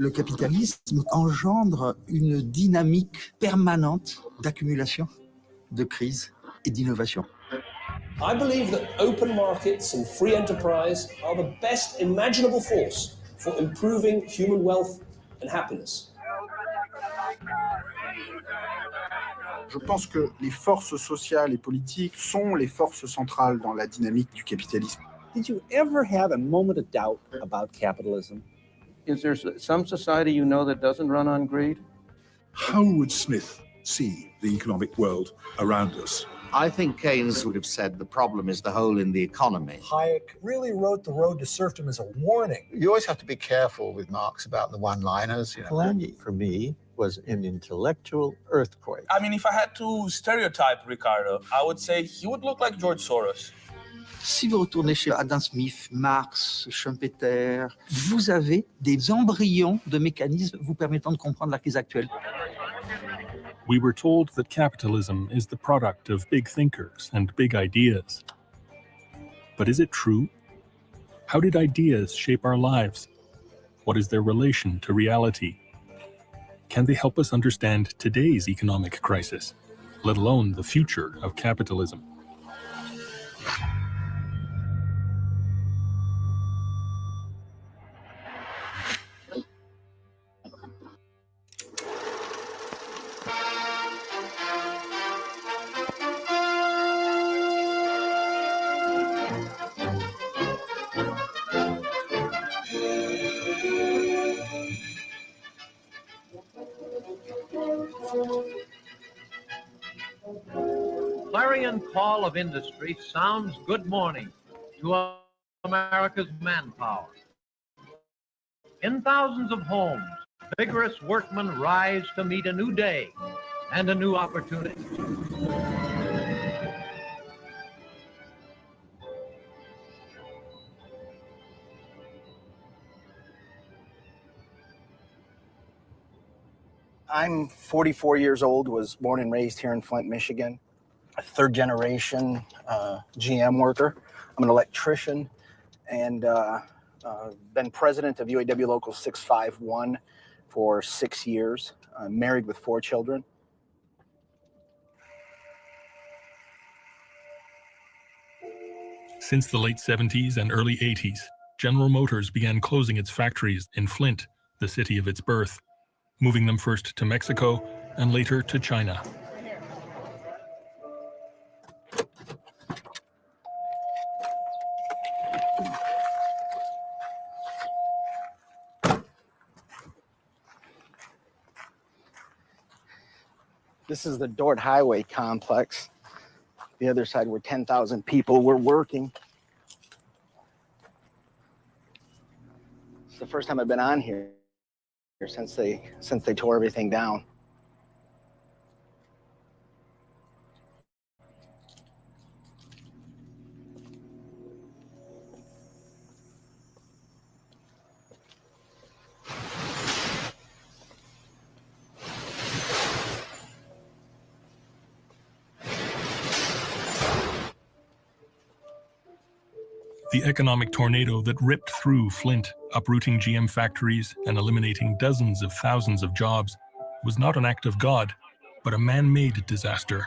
Le capitalisme engendre une dynamique permanente d'accumulation, de crise et d'innovation. I believe that open markets and free enterprise are the best imaginable force for improving human wealth and happiness. Je pense que les forces sociales et politiques sont les forces centrales dans la dynamique du capitalisme. Did you ever have a moment of doubt about capitalism? Is there some society you know that doesn't run on greed? How would Smith see the economic world around us? I think Keynes would have said the problem is the hole in the economy. Hayek really wrote The Road to Serfdom as a warning. You always have to be careful with Marx about the one-liners. Polanyi, for me, was an intellectual earthquake. I mean, if I had to stereotype Ricardo, I would say he would look like George Soros. Si vous retournez chez Adam Smith, Marx, Schumpeter, vous avez des embryons de mécanismes vous permettant de comprendre la crise actuelle. We were told that capitalism is the product of big thinkers and big ideas. But is it true? How did ideas shape our lives? What is their relation to reality? Can they help us understand today's economic crisis, let alone the future of capitalism? Clarion call of industry sounds good morning to America's manpower. In thousands of homes, vigorous workmen rise to meet a new day and a new opportunity. I'm 44 years old, was born and raised here in Flint, Michigan. A third generation GM worker. I'm an electrician and been president of UAW Local 651 for 6 years. I'm married with 4 children. Since the late 70s and early 80s, General Motors began closing its factories in Flint, the city of its birth, moving them first to Mexico and later to China. This is the Dort Highway complex. The other side where 10,000 people were working. It's the first time I've been on here since they tore everything down. The economic tornado that ripped through Flint, uprooting GM factories and eliminating dozens of thousands of jobs, was not an act of God, but a man-made disaster.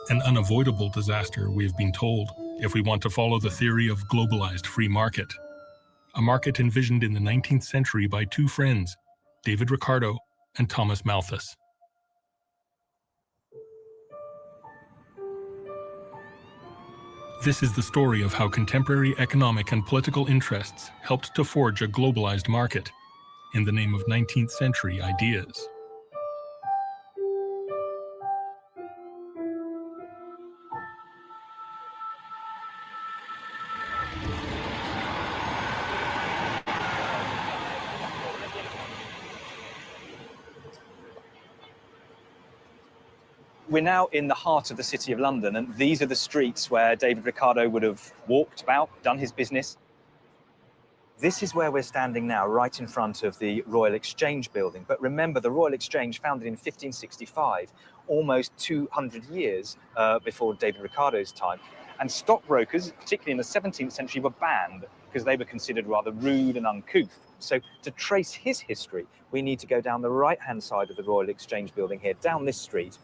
An unavoidable disaster, we have been told, if we want to follow the theory of globalized free market. A market envisioned in the 19th century by 2 friends, David Ricardo and Thomas Malthus. This is the story of how contemporary economic and political interests helped to forge a globalized market in the name of 19th century ideas. We're now in the heart of the City of London, and these are the streets where David Ricardo would have walked about, done his business. This is where we're standing now, right in front of the Royal Exchange building. But remember, the Royal Exchange, founded in 1565, almost 200 years before David Ricardo's time. And stockbrokers, particularly in the 17th century, were banned. because they were considered rather rude and uncouth. So to trace his history, we need to go down the right-hand side of the Royal Exchange building here, down this street,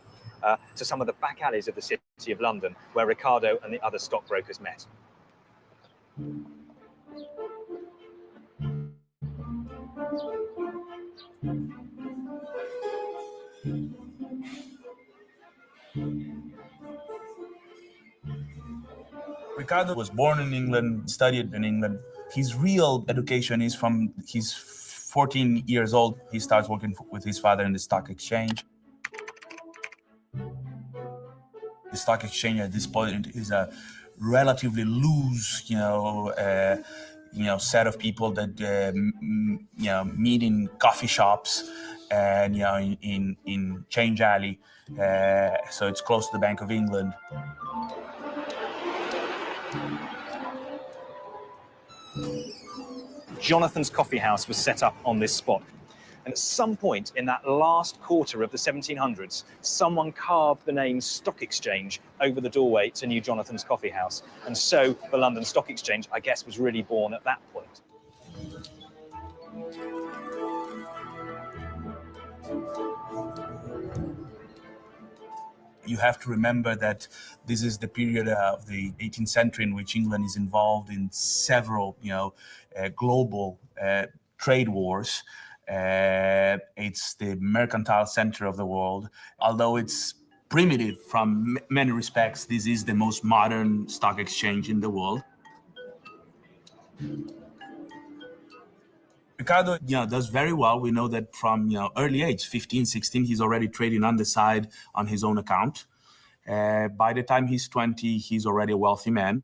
to some of the back alleys of the City of London, where Ricardo and the other stockbrokers met. Ricardo was born in England, studied in England. His real education is from he's 14 years old. He starts working with his father in the stock exchange. The stock exchange at this point is a relatively loose, set of people that meet in coffee shops and in Change Alley. So it's close to the Bank of England. Jonathan's Coffee House was set up on this spot. And at some point in that last quarter of the 1700s, someone carved the name Stock Exchange over the doorway to New Jonathan's Coffee House. And so the London Stock Exchange, I guess, was really born at that point. You have to remember that this is the period of the 18th century in which England is involved in several, global trade wars. It's the mercantile center of the world. Although it's primitive from many respects, this is the most modern stock exchange in the world. Ricardo, does very well. We know that from early age, 15, 16, he's already trading on the side on his own account. By the time he's 20, he's already a wealthy man.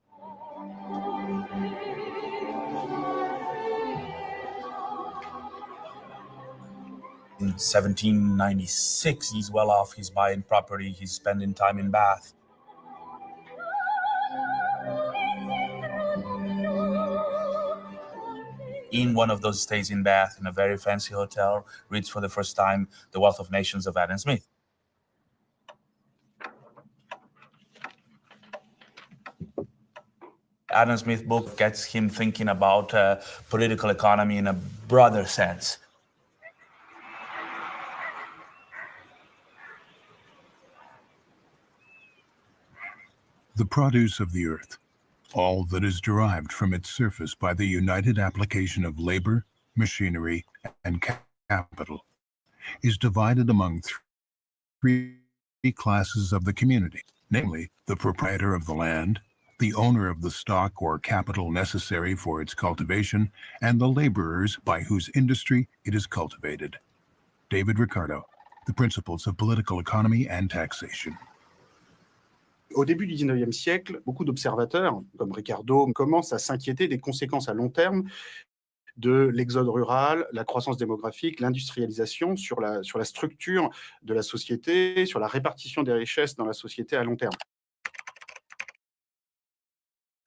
In 1796, he's well off. He's buying property. He's spending time in Bath. In one of those stays in Bath, in a very fancy hotel, reads for the first time The Wealth of Nations of Adam Smith. Adam Smith's book gets him thinking about political economy in a broader sense. The produce of the earth, all that is derived from its surface by the united application of labor, machinery, and capital, is divided among three classes of the community, namely the proprietor of the land, the owner of the stock or capital necessary for its cultivation, and the laborers by whose industry it is cultivated. David Ricardo, The Principles of Political Economy and Taxation. Au début du 19e siècle, beaucoup d'observateurs, comme Ricardo, commencent à s'inquiéter des conséquences à long terme de l'exode rural, la croissance démographique, l'industrialisation sur la structure de la société, sur la répartition des richesses dans la société à long terme.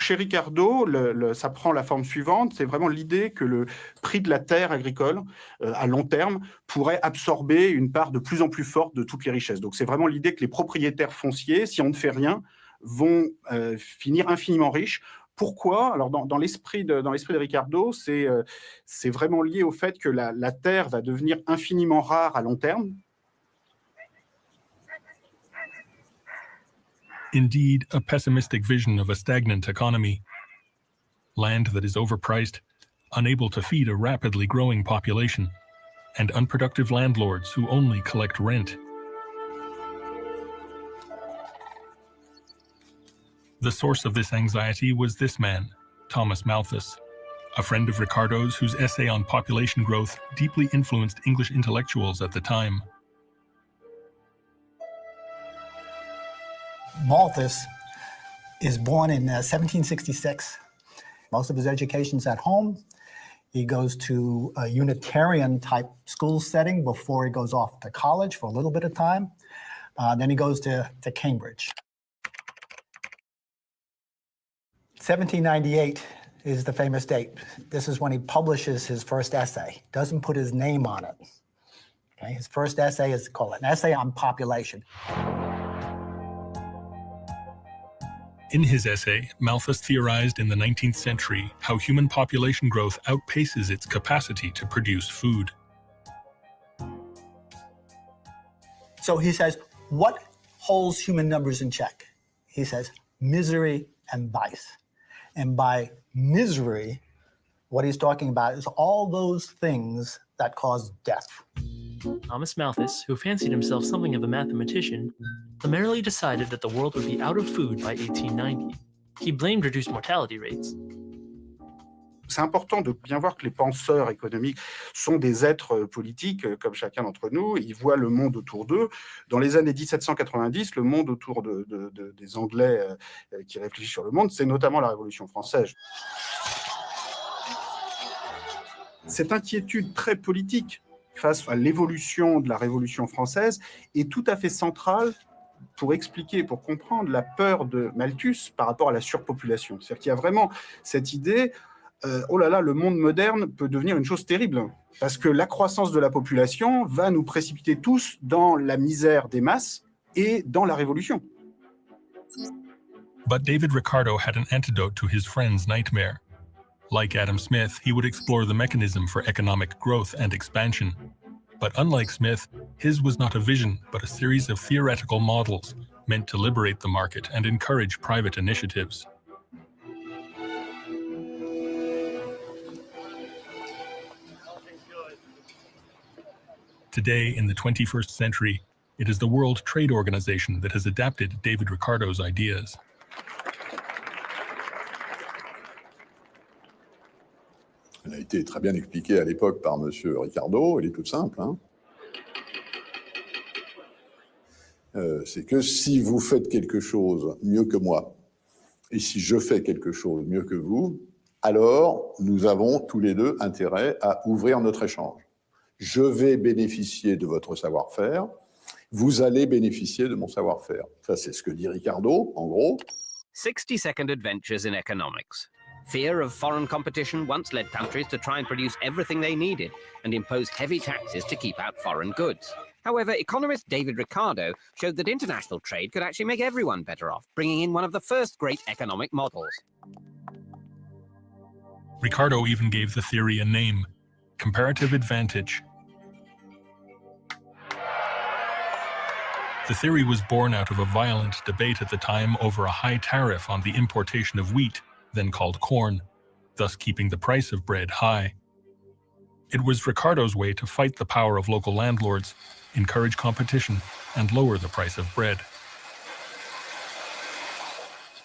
Chez Ricardo, ça prend la forme suivante, c'est vraiment l'idée que le prix de la terre agricole, à long terme, pourrait absorber une part de plus en plus forte de toutes les richesses. Donc c'est vraiment l'idée que les propriétaires fonciers, si on ne fait rien, vont finir infiniment riches. Pourquoi? Alors dans l'esprit de Ricardo, c'est vraiment lié au fait que la terre va devenir infiniment rare à long terme. Indeed, a pessimistic vision of a stagnant economy. Land that is overpriced, unable to feed a rapidly growing population, and unproductive landlords who only collect rent. The source of this anxiety was this man, Thomas Malthus, a friend of Ricardo's whose essay on population growth deeply influenced English intellectuals at the time. Malthus is born in 1766. Most of his education's at home. He goes to a Unitarian type school setting before he goes off to college for a little bit of time. Then he goes to Cambridge. 1798 is the famous date. This is when he publishes his first essay. Doesn't put his name on it. Okay? His first essay is called an essay on population. In his essay, Malthus theorized in the 19th century how human population growth outpaces its capacity to produce food. So he says, what holds human numbers in check? He says, misery and vice. And by misery, what he's talking about is all those things that cause death. Thomas Malthus, who fancied himself something of a mathematician, summarily decided that the world would be out of food by 1890. He blamed reduced mortality rates. C'est important de bien voir que les penseurs économiques sont des êtres politiques, comme chacun d'entre nous. Ils voient le monde autour d'eux. Dans les années 1790, le monde autour des Anglais qui réfléchissent sur le monde, c'est notamment la Révolution française. Cette inquiétude très politique face à l'évolution de la Révolution française est tout à fait centrale pour expliquer, pour comprendre la peur de Malthus par rapport à la surpopulation. C'est-à-dire qu'il y a vraiment cette idée, oh là là, le monde moderne peut devenir une chose terrible, parce que la croissance de la population va nous précipiter tous dans la misère des masses et dans la révolution. But David Ricardo had an antidote to his friend's nightmare. Like Adam Smith, he would explore the mechanism for economic growth and expansion. But unlike Smith, his was not a vision, but a series of theoretical models meant to liberate the market and encourage private initiatives. Today, in the 21st century, it is the World Trade Organization that has adapted David Ricardo's ideas. Elle a été très bien expliquée à l'époque par M. Ricardo, elle est toute simple. C'est que si vous faites quelque chose mieux que moi, et si je fais quelque chose mieux que vous, alors nous avons tous les deux intérêt à ouvrir notre échange. Je vais bénéficier de votre savoir-faire, vous allez bénéficier de mon savoir-faire. Ça, c'est ce que dit Ricardo, en gros. 60-second adventures in economics. Fear of foreign competition once led countries to try and produce everything they needed and impose heavy taxes to keep out foreign goods. However, economist David Ricardo showed that international trade could actually make everyone better off, bringing in one of the first great economic models. Ricardo even gave the theory a name, comparative advantage. The theory was born out of a violent debate at the time over a high tariff on the importation of wheat, then called corn, thus keeping the price of bread high. It was Ricardo's way to fight the power of local landlords, encourage competition, and lower the price of bread.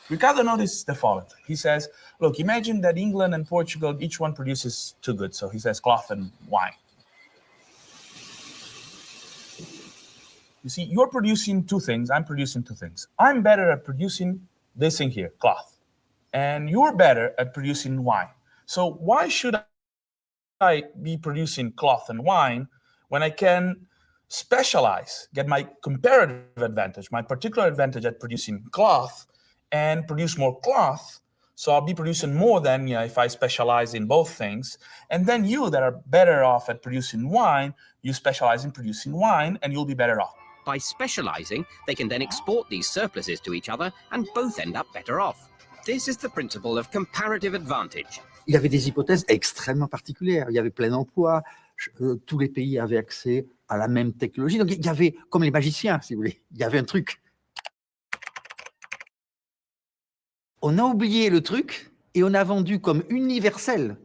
Ricardo noticed the following. He says, look, imagine that England and Portugal, each one produces two goods. So he says cloth and wine. You see, you're producing two things. I'm producing two things. I'm better at producing this thing here, cloth. And you're better at producing wine. So why should I be producing cloth and wine when I can specialize, get my comparative advantage, my particular advantage at producing cloth, and produce more cloth? So I'll be producing more than if I specialize in both things. And then you that are better off at producing wine, you specialize in producing wine and you'll be better off. By specializing, they can then export these surpluses to each other and both end up better off. This is the principle of comparative advantage. Il y avait des hypothèses extrêmement particulières. Il y avait plein emploi, tous les pays avaient accès à la même technologie. Donc il y avait, comme les magiciens, si vous voulez, il y avait un truc. On a oublié le truc et on a vendu comme universelle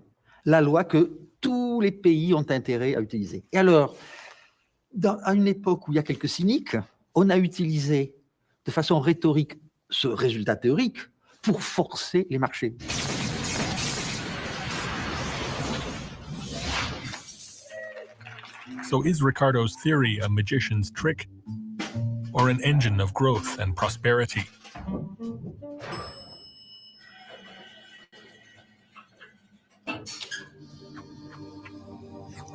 la loi que tous les pays ont intérêt à utiliser. Et alors, à une époque où il y a quelques cyniques, on a utilisé de façon rhétorique ce résultat théorique pour forcer les marchés. So is Ricardo's theory a magician's trick or an engine of growth and prosperity?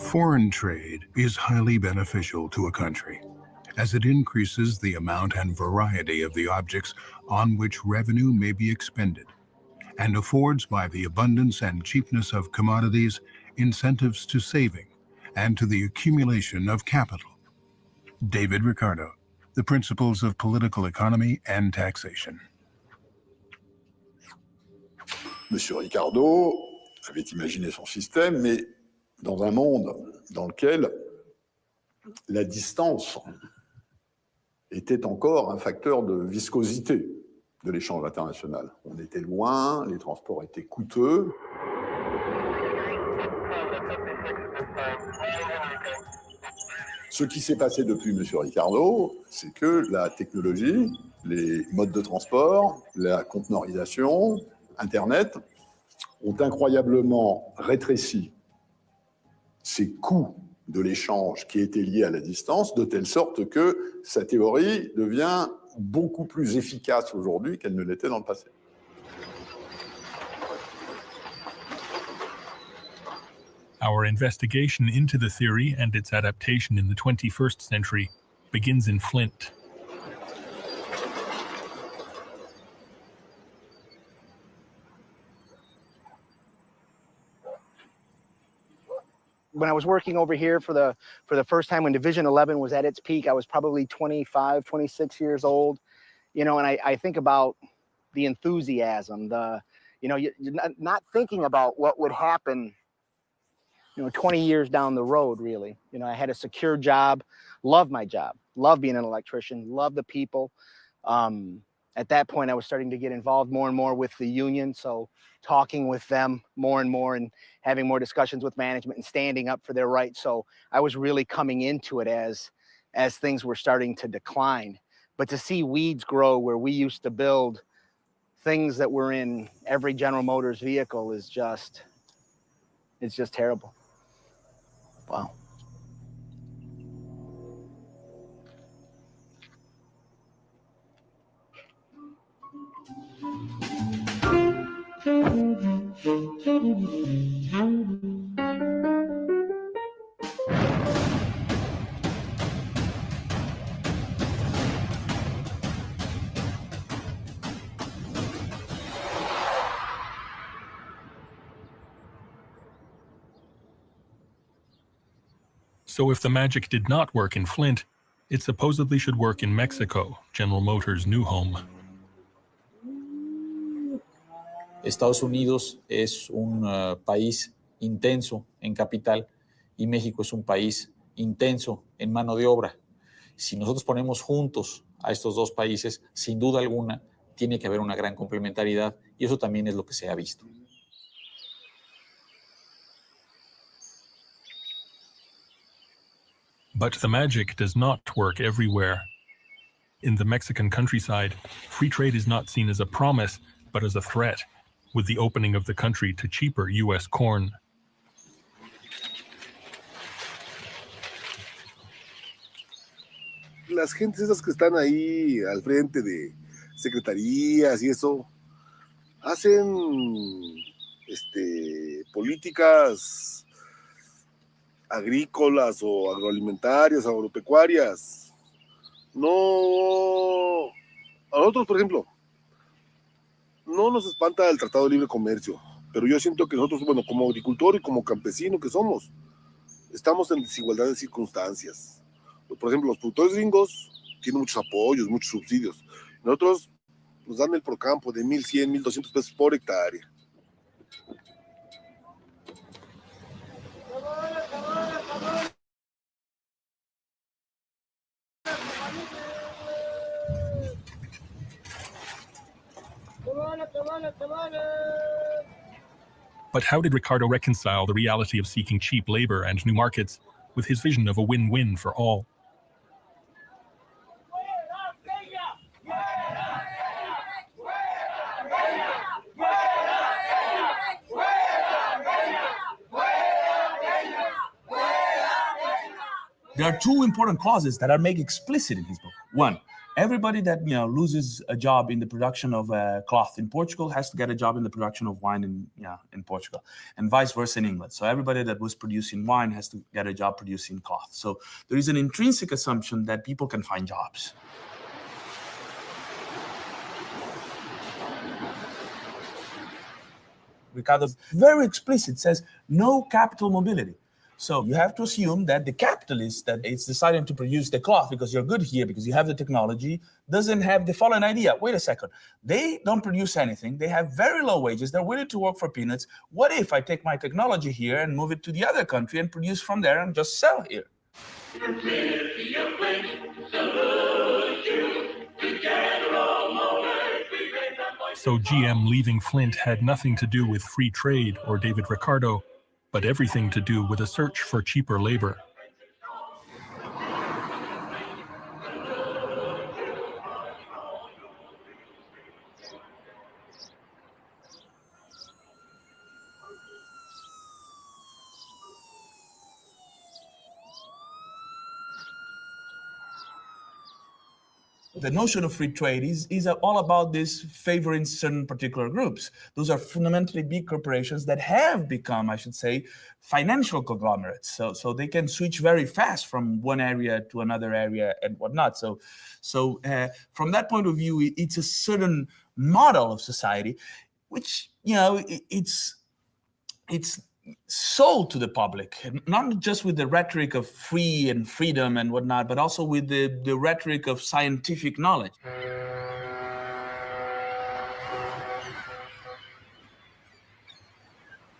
Foreign trade is highly beneficial to a country, as it increases the amount and variety of the objects on which revenue may be expended, and affords, by the abundance and cheapness of commodities, incentives to saving and to the accumulation of capital. David Ricardo, The Principles of Political Economy and Taxation. M. Ricardo avait imaginé son système, mais dans un monde dans lequel la distance était encore un facteur de viscosité de l'échange international. On était loin, les transports étaient coûteux. Ce qui s'est passé depuis M. Ricardo, c'est que la technologie, les modes de transport, la conteneurisation, Internet, ont incroyablement rétréci ces coûts de l'échange qui étaient liés à la distance, de telle sorte que sa théorie devient beaucoup plus efficace aujourd'hui qu'elle ne l'était dans le passé. Our investigation into the theory and its adaptation in the 21st century begins in Flint. When I was working over here for the first time when Division 11 was at its peak, I was probably 25, 26 years old, you know, and I think about the enthusiasm, you're not thinking about what would happen, 20 years down the road, really. I had a secure job, loved my job, loved being an electrician, loved the people. At that point, I was starting to get involved more and more with the union, so talking with them more and more and having more discussions with management and standing up for their rights. So I was really coming into it as things were starting to decline. But to see weeds grow where we used to build things that were in every General Motors vehicle it's just terrible. Wow. So if the magic did not work in Flint, it supposedly should work in Mexico, General Motors' new home. Estados Unidos es un país intenso en capital y México es un país intenso en mano de obra. Si nosotros ponemos juntos a estos dos países, sin duda alguna, tiene que haber una gran complementariedad y eso también es lo que se ha visto. But the magic does not work everywhere. In the Mexican countryside, free trade is not seen as a promise, but as a threat, with the opening of the country to cheaper U.S. corn. Las gentes esas que están ahí al frente de secretarías y eso, hacen políticas agrícolas o agroalimentarias, agropecuarias. No, a nosotros, por ejemplo, no nos espanta el Tratado de Libre Comercio, pero yo siento que nosotros, bueno, como agricultor y como campesino que somos, estamos en desigualdad de circunstancias. Por ejemplo, los productores gringos tienen muchos apoyos, muchos subsidios. Nosotros nos dan el procampo de 1,100, 1,200 pesos por hectárea. But how did Ricardo reconcile the reality of seeking cheap labor and new markets with his vision of a win-win for all? There are two important clauses that are made explicit in his book. One, everybody that loses a job in the production of cloth in Portugal has to get a job in the production of wine in Portugal, and vice versa in England. So everybody that was producing wine has to get a job producing cloth. So there is an intrinsic assumption that people can find jobs. Ricardo's very explicit, says no capital mobility. So you have to assume that the capitalist that is deciding to produce the cloth because you're good here, because you have the technology, doesn't have the following idea. Wait a second. They don't produce anything. They have very low wages. They're willing to work for peanuts. What if I take my technology here and move it to the other country and produce from there and just sell here? So GM leaving Flint had nothing to do with free trade or David Ricardo, but everything to do with a search for cheaper labor. The notion of free trade is all about this favoring certain particular groups. Those are fundamentally big corporations that have become, I should say, financial conglomerates. So they can switch very fast from one area to another area and whatnot. So from that point of view, it's a certain model of society, which, you know, it's sold to the public, not just with the rhetoric of free and freedom and whatnot, but also with the rhetoric of scientific knowledge.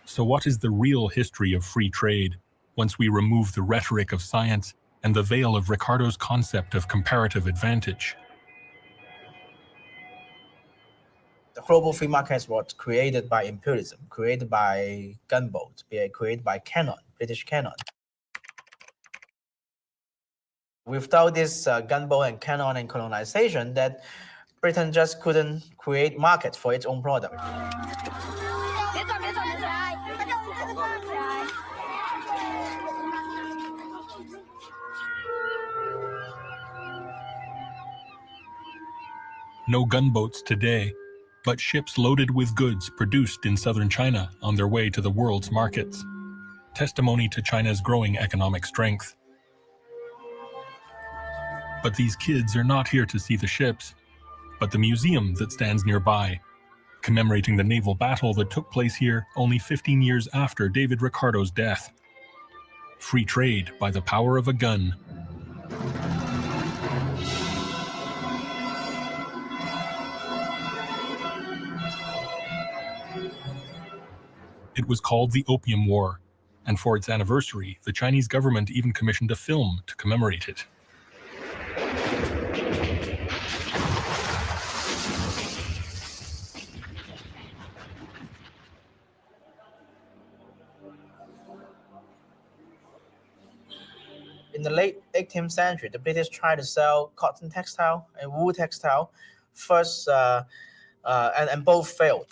So what is the real history of free trade once we remove the rhetoric of science and the veil of Ricardo's concept of comparative advantage? The global free market was created by imperialism, created by gunboat, created by cannon, British cannon. Without this gunboat and cannon and colonization, that Britain just couldn't create markets for its own product. No gunboats today, but ships loaded with goods produced in southern China on their way to the world's markets. Testimony to China's growing economic strength. But these kids are not here to see the ships, but the museum that stands nearby, commemorating the naval battle that took place here only 15 years after David Ricardo's death. Free trade by the power of a gun. It was called the Opium War, and for its anniversary, the Chinese government even commissioned a film to commemorate it. In the late 18th century, the British tried to sell cotton textile and wool textile first, and both failed.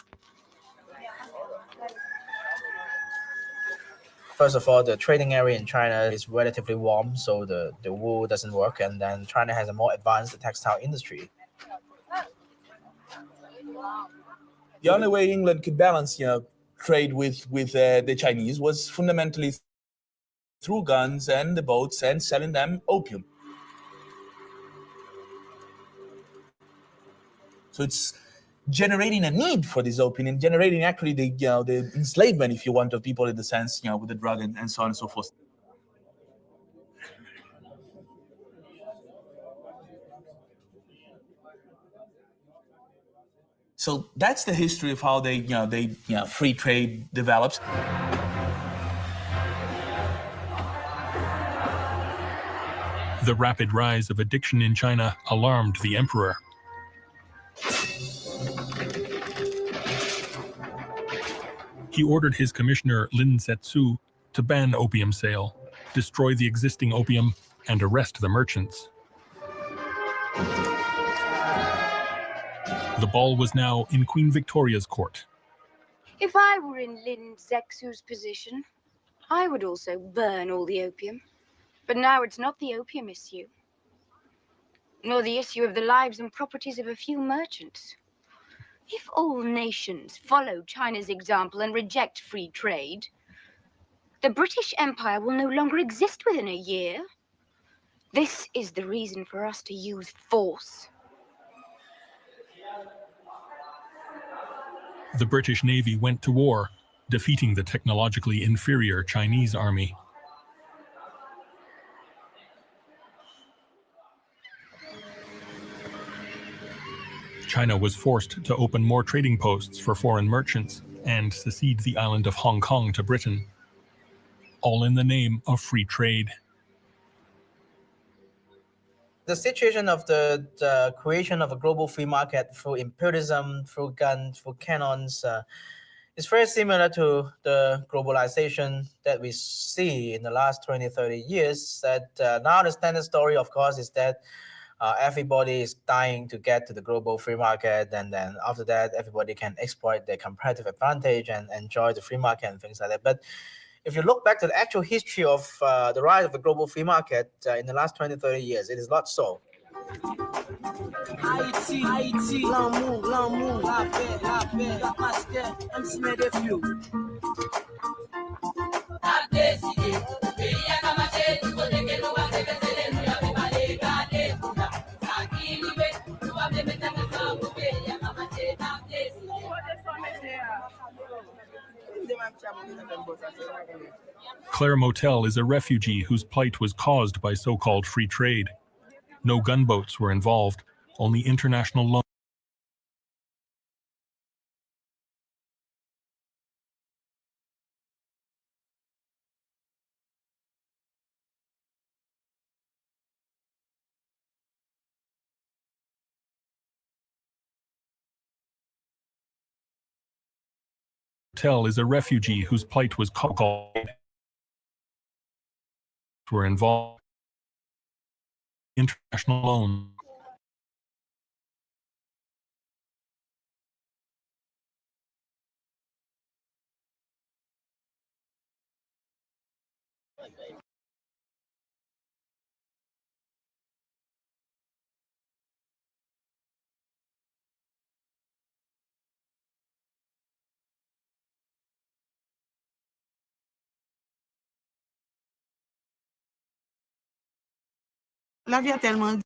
First of all, the trading area in China is relatively warm, so the wool doesn't work, and then China has a more advanced textile industry. The only way England could balance, trade with the Chinese was fundamentally through guns and the boats and selling them opium. So it's generating a need for this opium and generating actually the enslavement, if you want, of people in the sense, with the drug and so on and so forth. So that's the history of how free trade develops. The rapid rise of addiction in China alarmed the emperor. He ordered his commissioner Lin Zetsu to ban opium sale, destroy the existing opium, and arrest the merchants. The ball was now in Queen Victoria's court. If I were in Lin Zetsu's position, I would also burn all the opium. But now it's not the opium issue, nor the issue of the lives and properties of a few merchants. If all nations follow China's example and reject free trade, the British Empire will no longer exist within a year. This is the reason for us to use force. The British Navy went to war, defeating the technologically inferior Chinese army. China was forced to open more trading posts for foreign merchants and secede the island of Hong Kong to Britain, all in the name of free trade. The situation of the creation of a global free market through imperialism, through guns, through cannons, is very similar to the globalization that we see in the last 20, 30 years. That now the standard story, of course, is that everybody is dying to get to the global free market, and then after that, everybody can exploit their comparative advantage and enjoy the free market and things like that. But if you look back to the actual history of the rise of the global free market in the last 20, 30 years, it is not so. Claire Motel is a refugee whose plight was caused by so-called free trade. No gunboats were involved, only international loans. Motel is a refugee whose plight was called were involved. International loan. La vie a tellement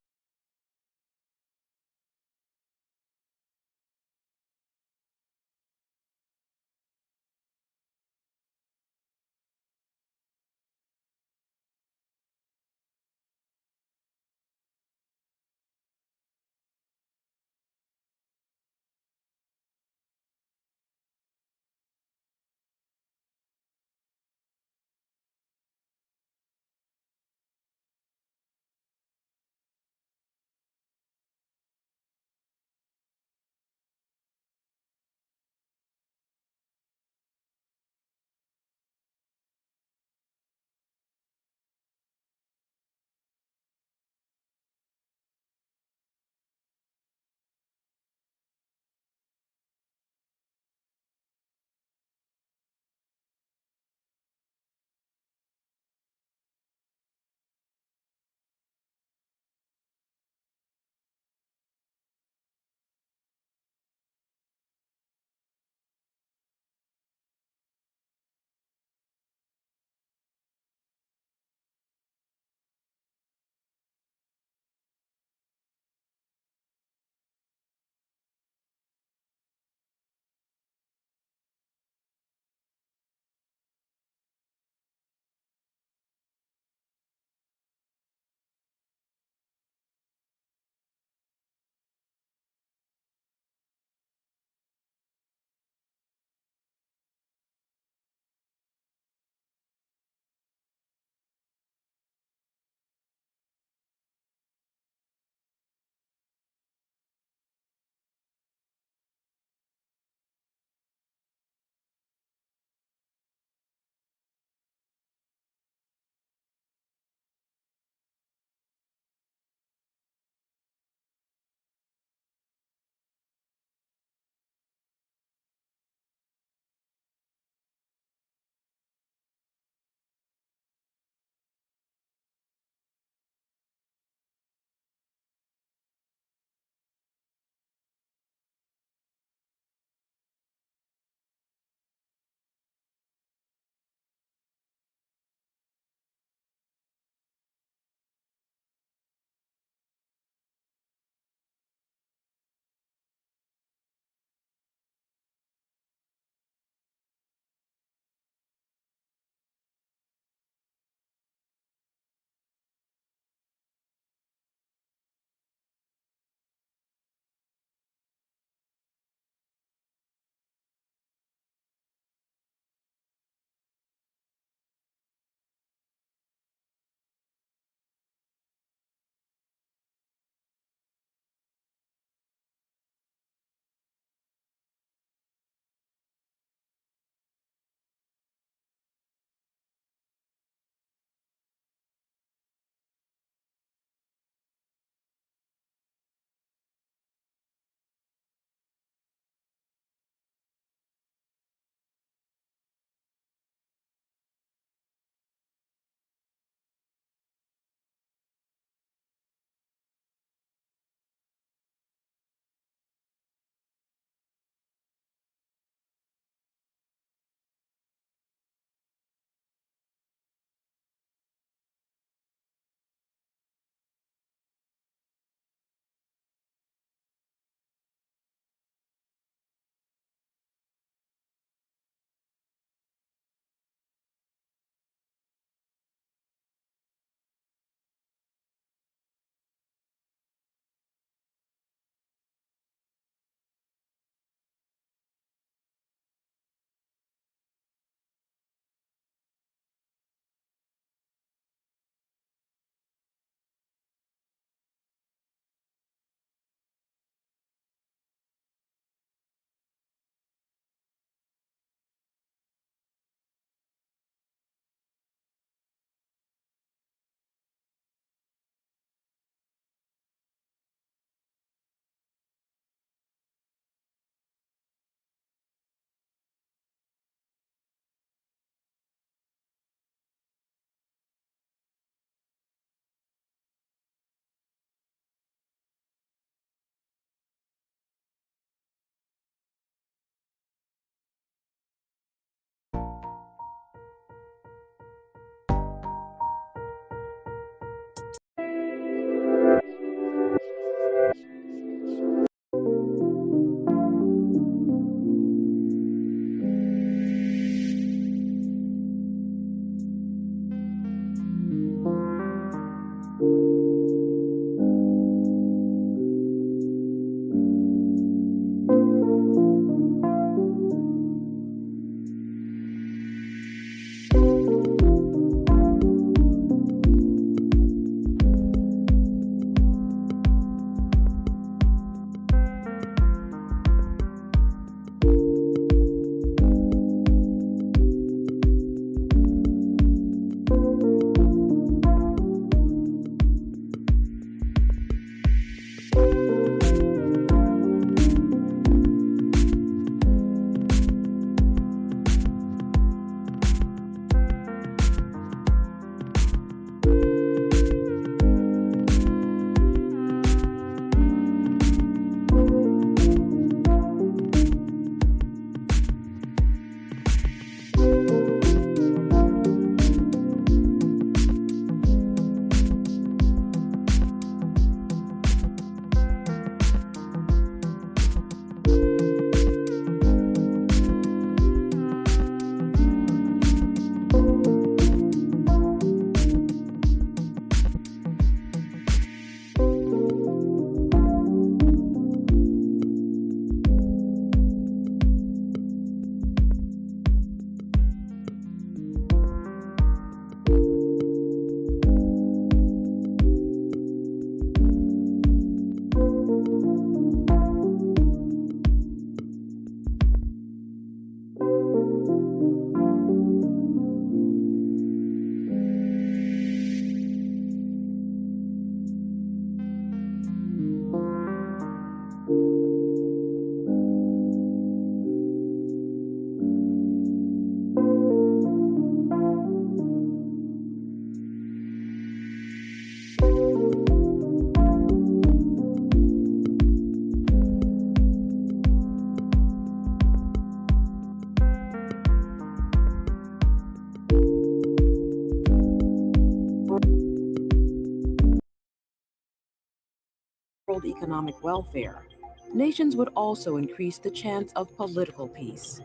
world economic welfare, nations would also increase the chance of political peace.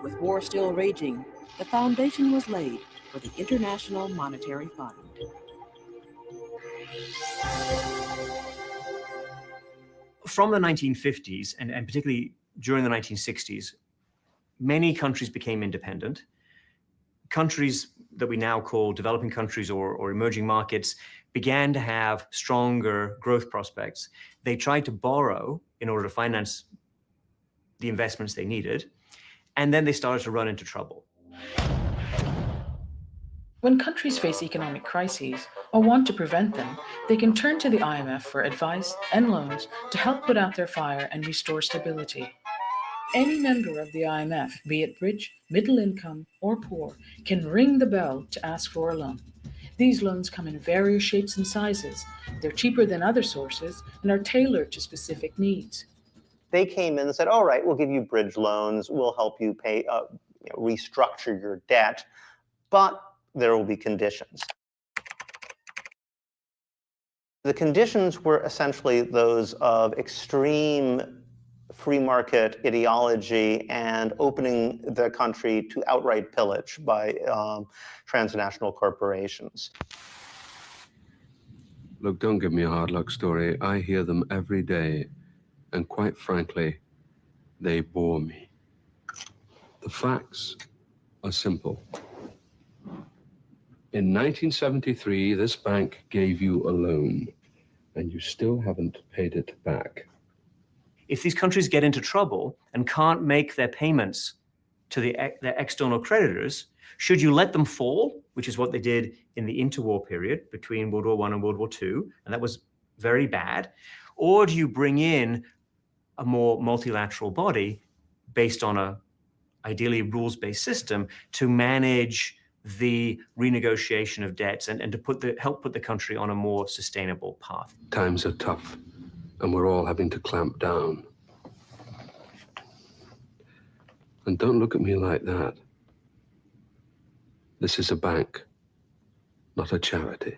With war still raging, the foundation was laid for the International Monetary Fund. From the 1950s, and particularly during the 1960s, many countries became independent. Countries that we now call developing countries or emerging markets began to have stronger growth prospects. They tried to borrow in order to finance the investments they needed, and then they started to run into trouble. When countries face economic crises or want to prevent them, they can turn to the IMF for advice and loans to help put out their fire and restore stability. Any member of the IMF, be it rich, middle income, or poor, can ring the bell to ask for a loan. These loans come in various shapes and sizes. They're cheaper than other sources and are tailored to specific needs. They came in and said, all right, we'll give you bridge loans, we'll help you pay, restructure your debt, but there will be conditions. The conditions were essentially those of extreme free market ideology and opening the country to outright pillage by transnational corporations. Look, don't give me a hard luck story. I hear them every day, and quite frankly, they bore me. The facts are simple. In 1973, this bank gave you a loan, and you still haven't paid it back. If these countries get into trouble and can't make their payments to their external creditors, should you let them fall, which is what they did in the interwar period between World War I and World War II, and that was very bad, or do you bring in a more multilateral body based on a ideally rules-based system to manage the renegotiation of debts and to help put the country on a more sustainable path? Times are tough, and we're all having to clamp down. And don't look at me like that. This is a bank, not a charity.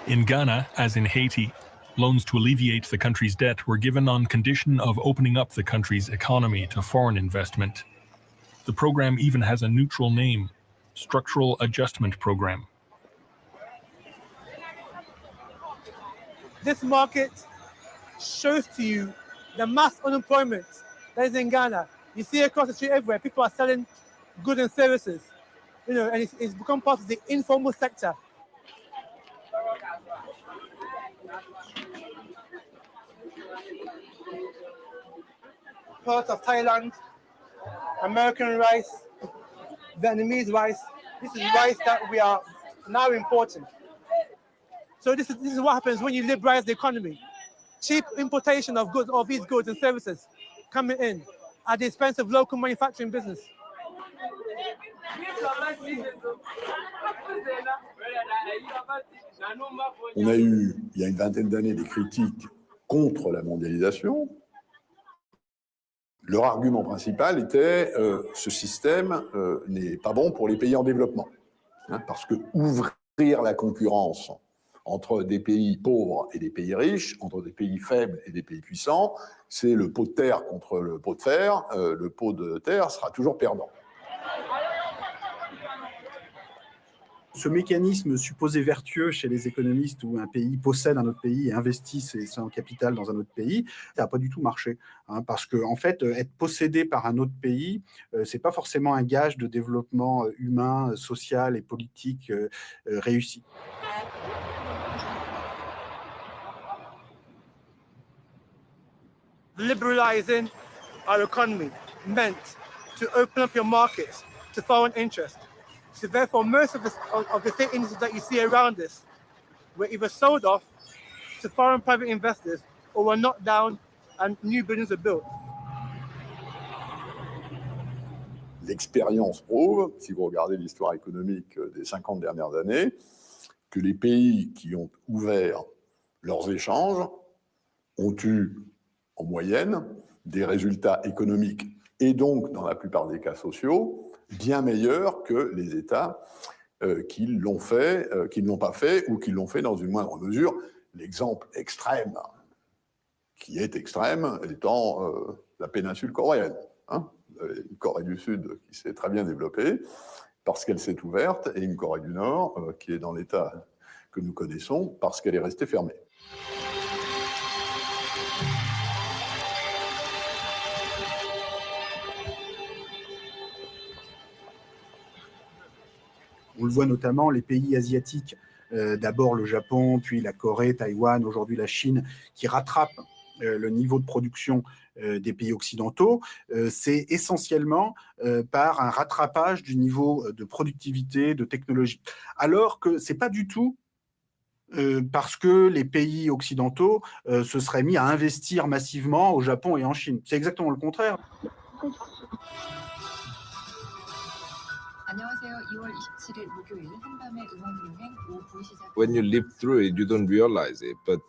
In Ghana, as in Haiti, loans to alleviate the country's debt were given on condition of opening up the country's economy to foreign investment. The program even has a neutral name, Structural Adjustment Program. This market shows to you the mass unemployment that is in Ghana. You see across the street everywhere, people are selling goods and services, and it's become part of the informal sector. Part of Thailand, American rice, Vietnamese rice. This is rice that we are now importing. So this is what happens when you liberalize the economy. Cheap importation of goods, of these goods and services coming in at the expense of local manufacturing business. On a eu, il y a une vingtaine d'années, des critiques contre la mondialisation. Leur argument principal était ce système n'est pas bon pour les pays en développement, parce que ouvrir la concurrence entre des pays pauvres et des pays riches, entre des pays faibles et des pays puissants, c'est le pot de terre contre le pot de fer. Le pot de terre sera toujours perdant. Ce mécanisme supposé vertueux chez les économistes où un pays possède un autre pays et investit son capital dans un autre pays, ça n'a pas du tout marché. Parce que, en fait, être possédé par un autre pays, ce n'est pas forcément un gage de développement humain, social et politique réussi. Liberalizing our economy meant to open up your markets to foreign interests. So therefore, most of the state industries that you see around us were either sold off to foreign private investors or were knocked down and new buildings were built. L'expérience prouve, si vous regardez l'histoire économique des 50 dernières années, que les pays qui ont ouvert leurs échanges ont eu, en moyenne, des résultats économiques et donc, dans la plupart des cas sociaux, bien meilleurs que les États qui ne l'ont pas fait ou qui l'ont fait dans une moindre mesure. L'exemple extrême, qui est extrême, étant la péninsule coréenne. Une Corée du Sud qui s'est très bien développée parce qu'elle s'est ouverte, et une Corée du Nord qui est dans l'état que nous connaissons parce qu'elle est restée fermée. On le voit notamment, les pays asiatiques, d'abord le Japon, puis la Corée, Taïwan, aujourd'hui la Chine, qui rattrapent le niveau de production des pays occidentaux, c'est essentiellement par un rattrapage du niveau de productivité, de technologie. Alors que ce n'est pas du tout parce que les pays occidentaux se seraient mis à investir massivement au Japon et en Chine. C'est exactement le contraire. When you live through it, you don't realize it. But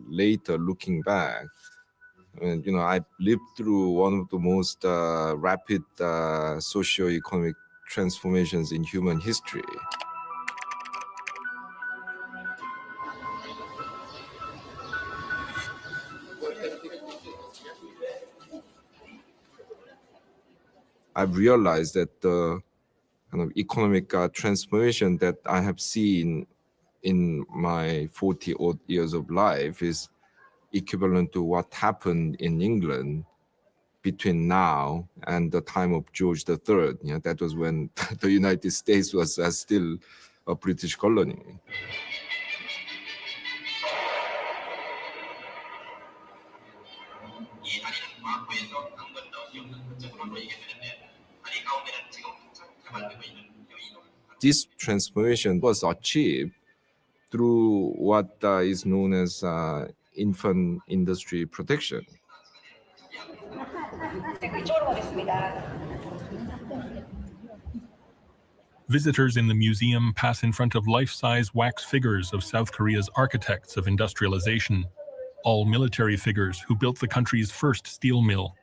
later, looking back, I lived through one of the most rapid socio-economic transformations in human history. I've realized that the kind of economic transformation that I have seen in my 40-odd years of life is equivalent to what happened in England between now and the time of George III. That was when the United States was still a British colony. This transformation was achieved through what is known as infant industry protection. Visitors in the museum pass in front of life-size wax figures of South Korea's architects of industrialization, all military figures who built the country's first steel mill,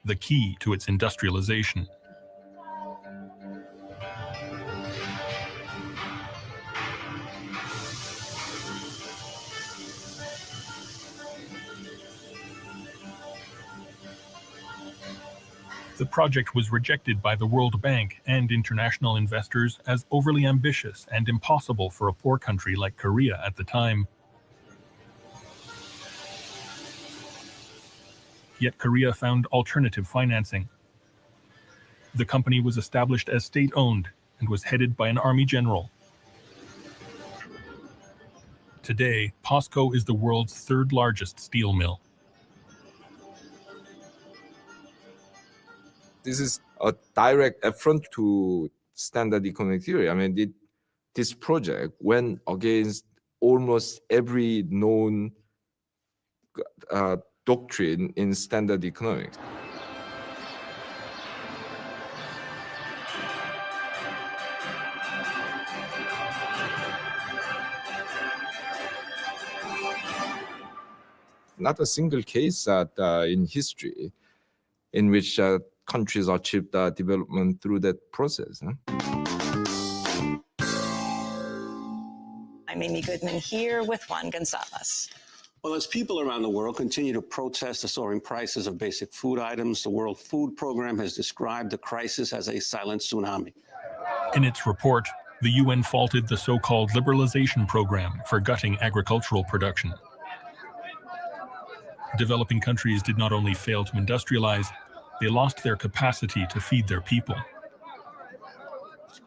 the key to its industrialization. The project was rejected by the World Bank and international investors as overly ambitious and impossible for a poor country like Korea at the time. Yet Korea found alternative financing. The company was established as state-owned and was headed by an army general. Today, POSCO is the world's third largest steel mill. This is a direct affront to standard economic theory. I mean, this project went against almost every known doctrine in standard economics. Not a single case in history in which countries achieved development through that process. I'm Amy Goodman here with Juan Gonzalez. Well, as people around the world continue to protest the soaring prices of basic food items, the World Food Program has described the crisis as a silent tsunami. In its report, the UN faulted the so-called liberalization program for gutting agricultural production. Developing countries did not only fail to industrialize, they lost their capacity to feed their people.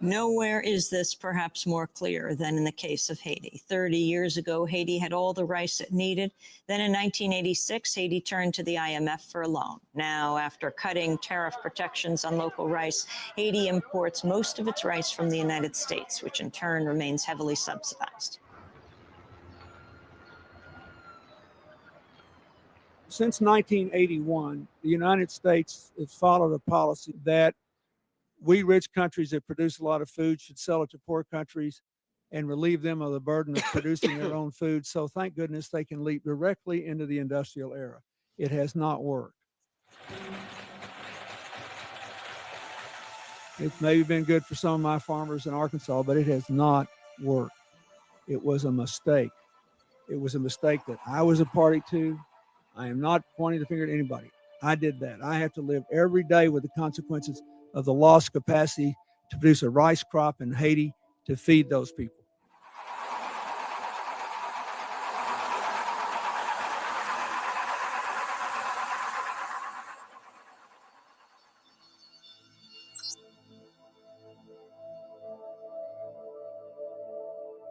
Nowhere is this perhaps more clear than in the case of Haiti. 30 years ago, Haiti had all the rice it needed. Then in 1986, Haiti turned to the IMF for a loan. Now, after cutting tariff protections on local rice, Haiti imports most of its rice from the United States, which in turn remains heavily subsidized. Since 1981, the United States has followed a policy that we rich countries that produce a lot of food should sell it to poor countries and relieve them of the burden of producing their own food. So thank goodness they can leap directly into the industrial era. It has not worked. It's maybe been good for some of my farmers in Arkansas, but it has not worked. It was a mistake. It was a mistake that I was a party to. I am not pointing the finger at anybody. I did that. I have to live every day with the consequences of the lost capacity to produce a rice crop in Haiti to feed those people.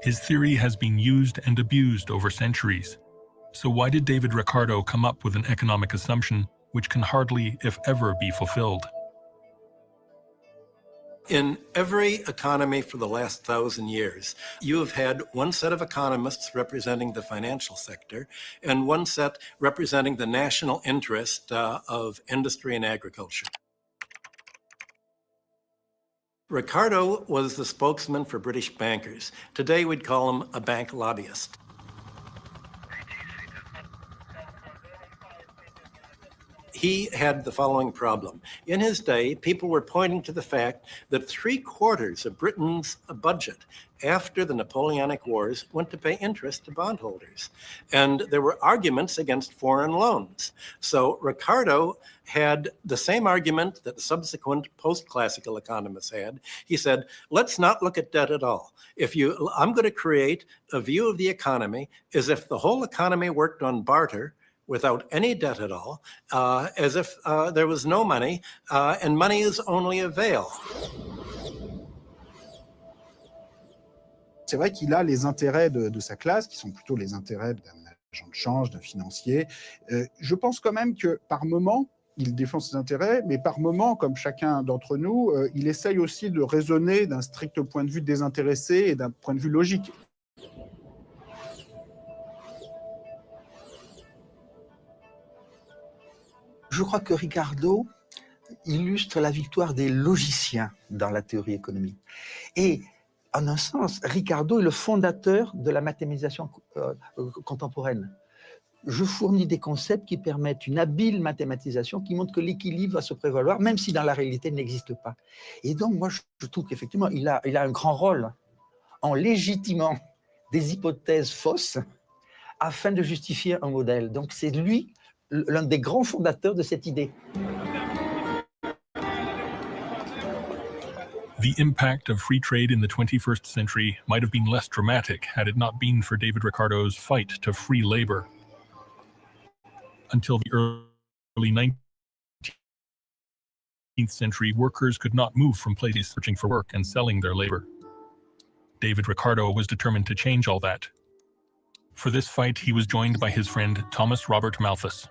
His theory has been used and abused over centuries. So why did David Ricardo come up with an economic assumption which can hardly, if ever, be fulfilled? In every economy for the last 1,000 years, you have had one set of economists representing the financial sector and one set representing the national interest of industry and agriculture. Ricardo was the spokesman for British bankers. Today we'd call him a bank lobbyist. He had the following problem. In his day, people were pointing to the fact that 3/4 of Britain's budget after the Napoleonic Wars went to pay interest to bondholders. And there were arguments against foreign loans. So Ricardo had the same argument that subsequent post-classical economists had. He said, let's not look at debt at all. I'm going to create a view of the economy as if the whole economy worked on barter without any debt at all, as if there was no money, and money is only a veil. C'est vrai qu'il a les intérêts de sa classe, qui sont plutôt les intérêts d'un agent de change, d'un financier. Je pense quand même que par moment, il défend ses intérêts, mais par moment, comme chacun d'entre nous, il essaye aussi de raisonner d'un strict point de vue désintéressé et d'un point de vue logique. Je crois que Ricardo illustre la victoire des logiciens dans la théorie économique. Et en un sens, Ricardo est le fondateur de la mathématisation contemporaine. Je fournis des concepts qui permettent une habile mathématisation qui montre que l'équilibre va se prévaloir, même si dans la réalité il n'existe pas. Et donc, moi, je trouve qu'effectivement, il a un grand rôle en légitimant des hypothèses fausses afin de justifier un modèle. Donc, c'est lui l'un des grands fondateurs de cette idée. The impact of free trade in the 21st century might have been less dramatic had it not been for David Ricardo's fight to free labor. Until the early 19th century, workers could not move from places searching for work and selling their labor. David Ricardo was determined to change all that. For this fight, he was joined by his friend Thomas Robert Malthus.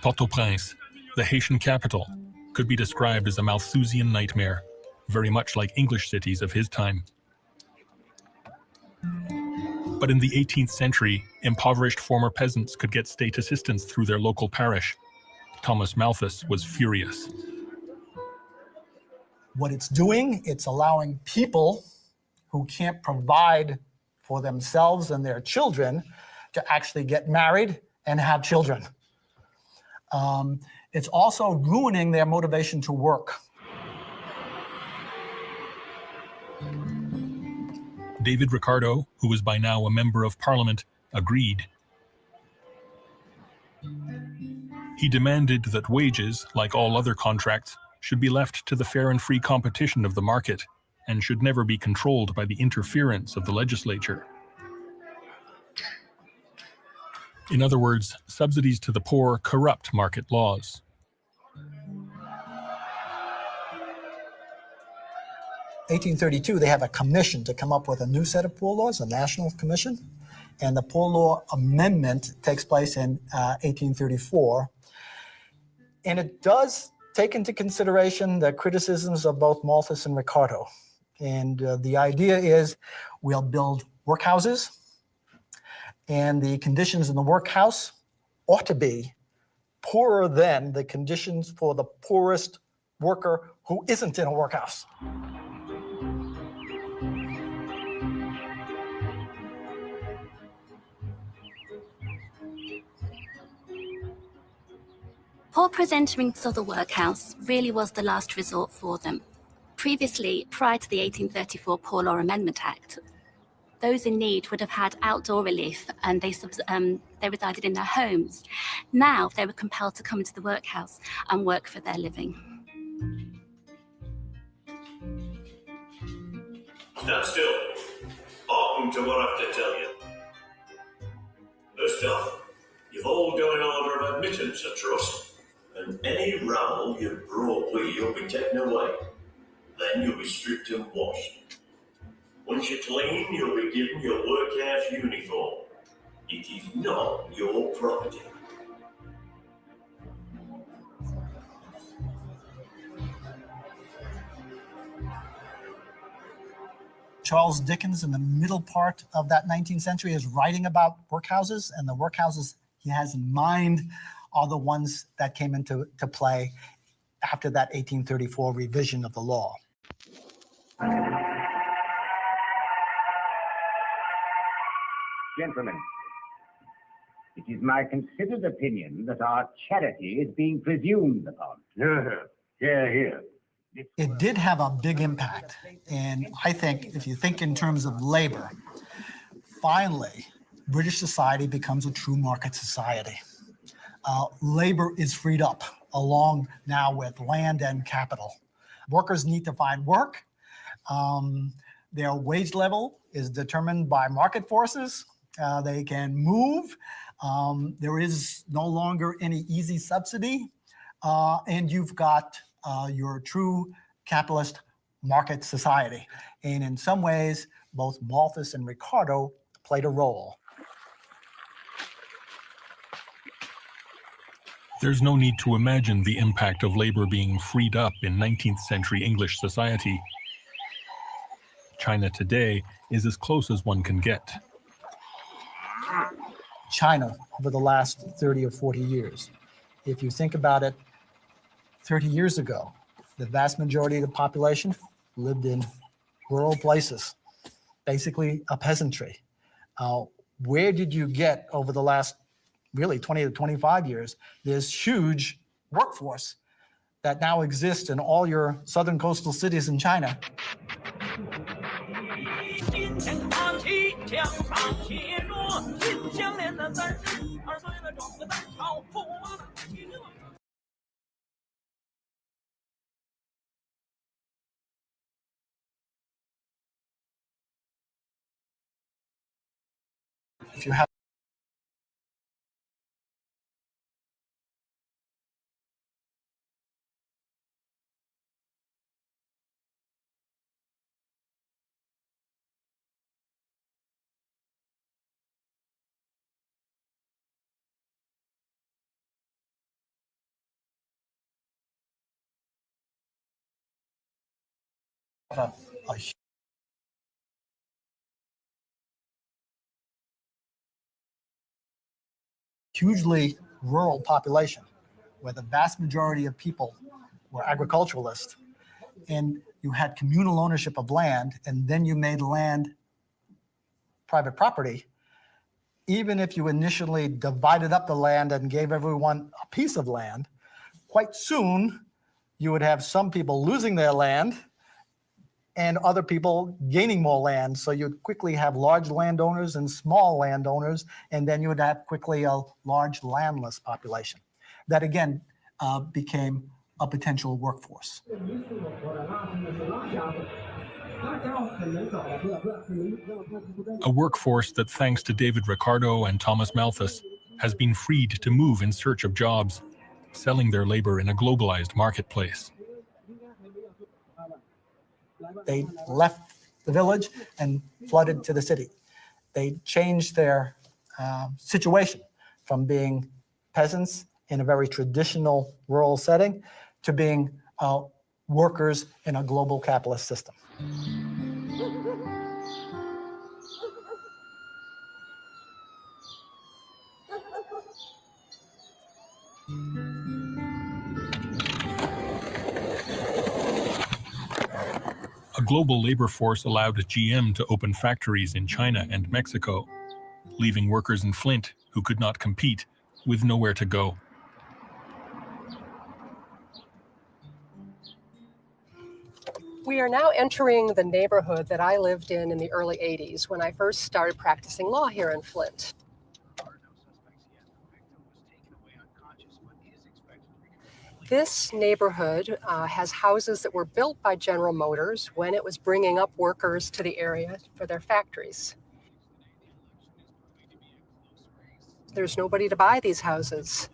Port-au-Prince, the Haitian capital, could be described as a Malthusian nightmare, very much like English cities of his time. But in the 18th century, impoverished former peasants could get state assistance through their local parish. Thomas Malthus was furious. What it's doing, it's allowing people who can't provide for themselves and their children to actually get married and have children. It's also ruining their motivation to work. David Ricardo, who was by now a member of Parliament, agreed. He demanded that wages, like all other contracts, should be left to the fair and free competition of the market and should never be controlled by the interference of the legislature. In other words, subsidies to the poor corrupt market laws. In 1832, they have a commission to come up with a new set of poor laws, a national commission, and the Poor Law Amendment takes place in 1834. And it does take into consideration the criticisms of both Malthus and Ricardo. And the idea is we'll build workhouses, and the conditions in the workhouse ought to be poorer than the conditions for the poorest worker who isn't in a workhouse. Paupers entering the workhouse really was the last resort for them. Previously, prior to the 1834 Poor Law Amendment Act, those in need would have had outdoor relief and they resided in their homes. Now they were compelled to come into the workhouse and work for their living. Stand still. Hearken to what I have to tell you. First off, you've all got an order of admittance, I trust, and any rabble you've brought with you will be taken away. Then you'll be stripped and washed. Once you're clean, you'll be given your workhouse uniform. It is not your property. Charles Dickens, in the middle part of that 19th century, is writing about workhouses, and the workhouses he has in mind are the ones that came into play after that 1834 revision of the law. Gentlemen, it is my considered opinion that our charity is being presumed upon. Hear, hear. It did have a big impact, and I think if you think in terms of labor, finally, British society becomes a true market society. Labor is freed up along now with land and capital. Workers need to find work. Their wage level is determined by market forces. They can move. There is no longer any easy subsidy. And you've got your true capitalist market society. And in some ways, both Malthus and Ricardo played a role. There's no need to imagine the impact of labor being freed up in 19th century English society. China today is as close as one can get. China over the last 30 or 40 years. If you think about it, 30 years ago, the vast majority of the population lived in rural places, basically a peasantry. Where did you get over the last really 20 to 25 years this huge workforce that now exists in all your southern coastal cities in China? If you have a hugely rural population where the vast majority of people were agriculturalists, and you had communal ownership of land, and then you made land private property, even if you initially divided up the land and gave everyone a piece of land, quite soon you would have some people losing their land and other people gaining more land. So you'd quickly have large landowners and small landowners, and then you would have quickly a large landless population. That again became a potential workforce. A workforce that, thanks to David Ricardo and Thomas Malthus, has been freed to move in search of jobs, selling their labor in a globalized marketplace. They left the village and flooded to the city. They changed their situation from being peasants in a very traditional rural setting to being workers in a global capitalist system. A global labor force allowed GM to open factories in China and Mexico, leaving workers in Flint who could not compete with nowhere to go. We are now entering the neighborhood that I lived in the early 80s when I first started practicing law here in Flint. This neighborhood has houses that were built by General Motors when it was bringing up workers to the area for their factories. There's nobody to buy these houses,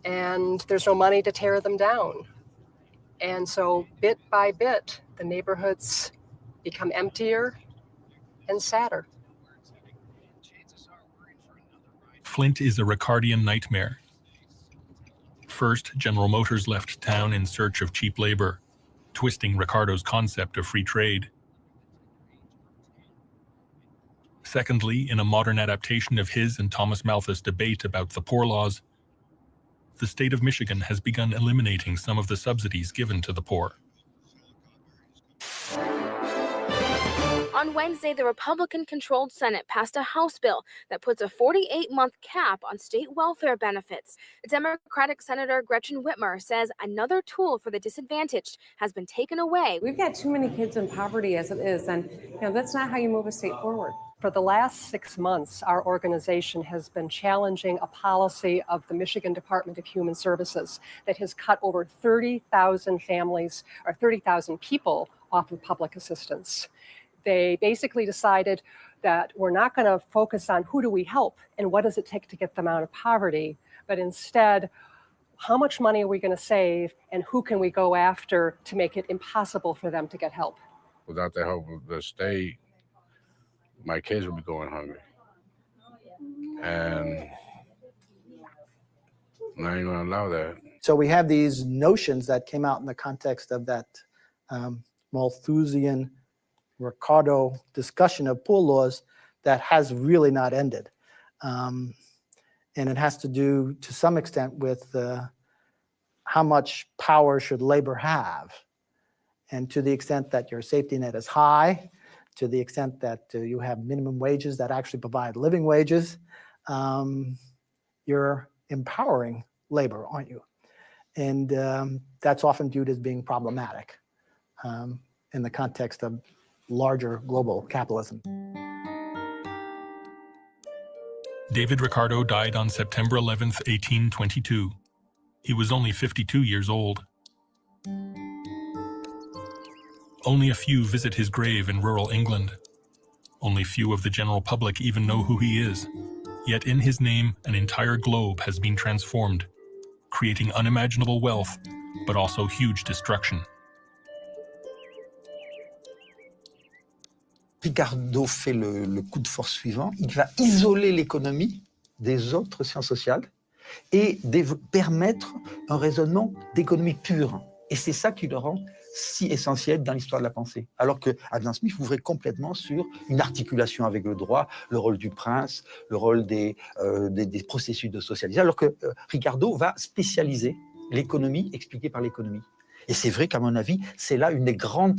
and there's no money to tear them down. And so bit by bit, the neighborhoods become emptier and sadder. Flint is a Ricardian nightmare. First, General Motors left town in search of cheap labor, twisting Ricardo's concept of free trade. Secondly, in a modern adaptation of his and Thomas Malthus' debate about the poor laws, the state of Michigan has begun eliminating some of the subsidies given to the poor. On Wednesday, the Republican-controlled Senate passed a House bill that puts a 48-month cap on state welfare benefits. Democratic Senator Gretchen Whitmer says another tool for the disadvantaged has been taken away. We've got too many kids in poverty as it is, and that's not how you move a state forward. For the last 6 months, our organization has been challenging a policy of the Michigan Department of Human Services that has cut over 30,000 families or 30,000 people off of public assistance. They basically decided that we're not going to focus on who do we help and what does it take to get them out of poverty, but instead, how much money are we going to save and who can we go after to make it impossible for them to get help? Without the help of the state, my kids would be going hungry. And I ain't gonna allow that. So we have these notions that came out in the context of that Malthusian Ricardo discussion of poor laws that has really not ended. And it has to do to some extent with how much power should labor have. And to the extent that your safety net is high, to the extent that you have minimum wages that actually provide living wages, you're empowering labor, aren't you? And that's often viewed as being problematic in the context of larger global capitalism. David Ricardo died on September 11th, 1822. He was only 52 years old. Only a few visit his grave in rural England. Only few of the general public even know who he is. Yet in his name, an entire globe has been transformed, creating unimaginable wealth, but also huge destruction. Ricardo fait le coup de force suivant. Il va isoler l'économie des autres sciences sociales et permettre un raisonnement d'économie pure. Et c'est ça qui le rend si essentiel dans l'histoire de la pensée. Alors que Adam Smith ouvrait complètement sur une articulation avec le droit, le rôle du prince, le rôle des processus de socialisation, alors que Ricardo va spécialiser l'économie expliquée par l'économie. Et c'est vrai qu'à mon avis, c'est là une grande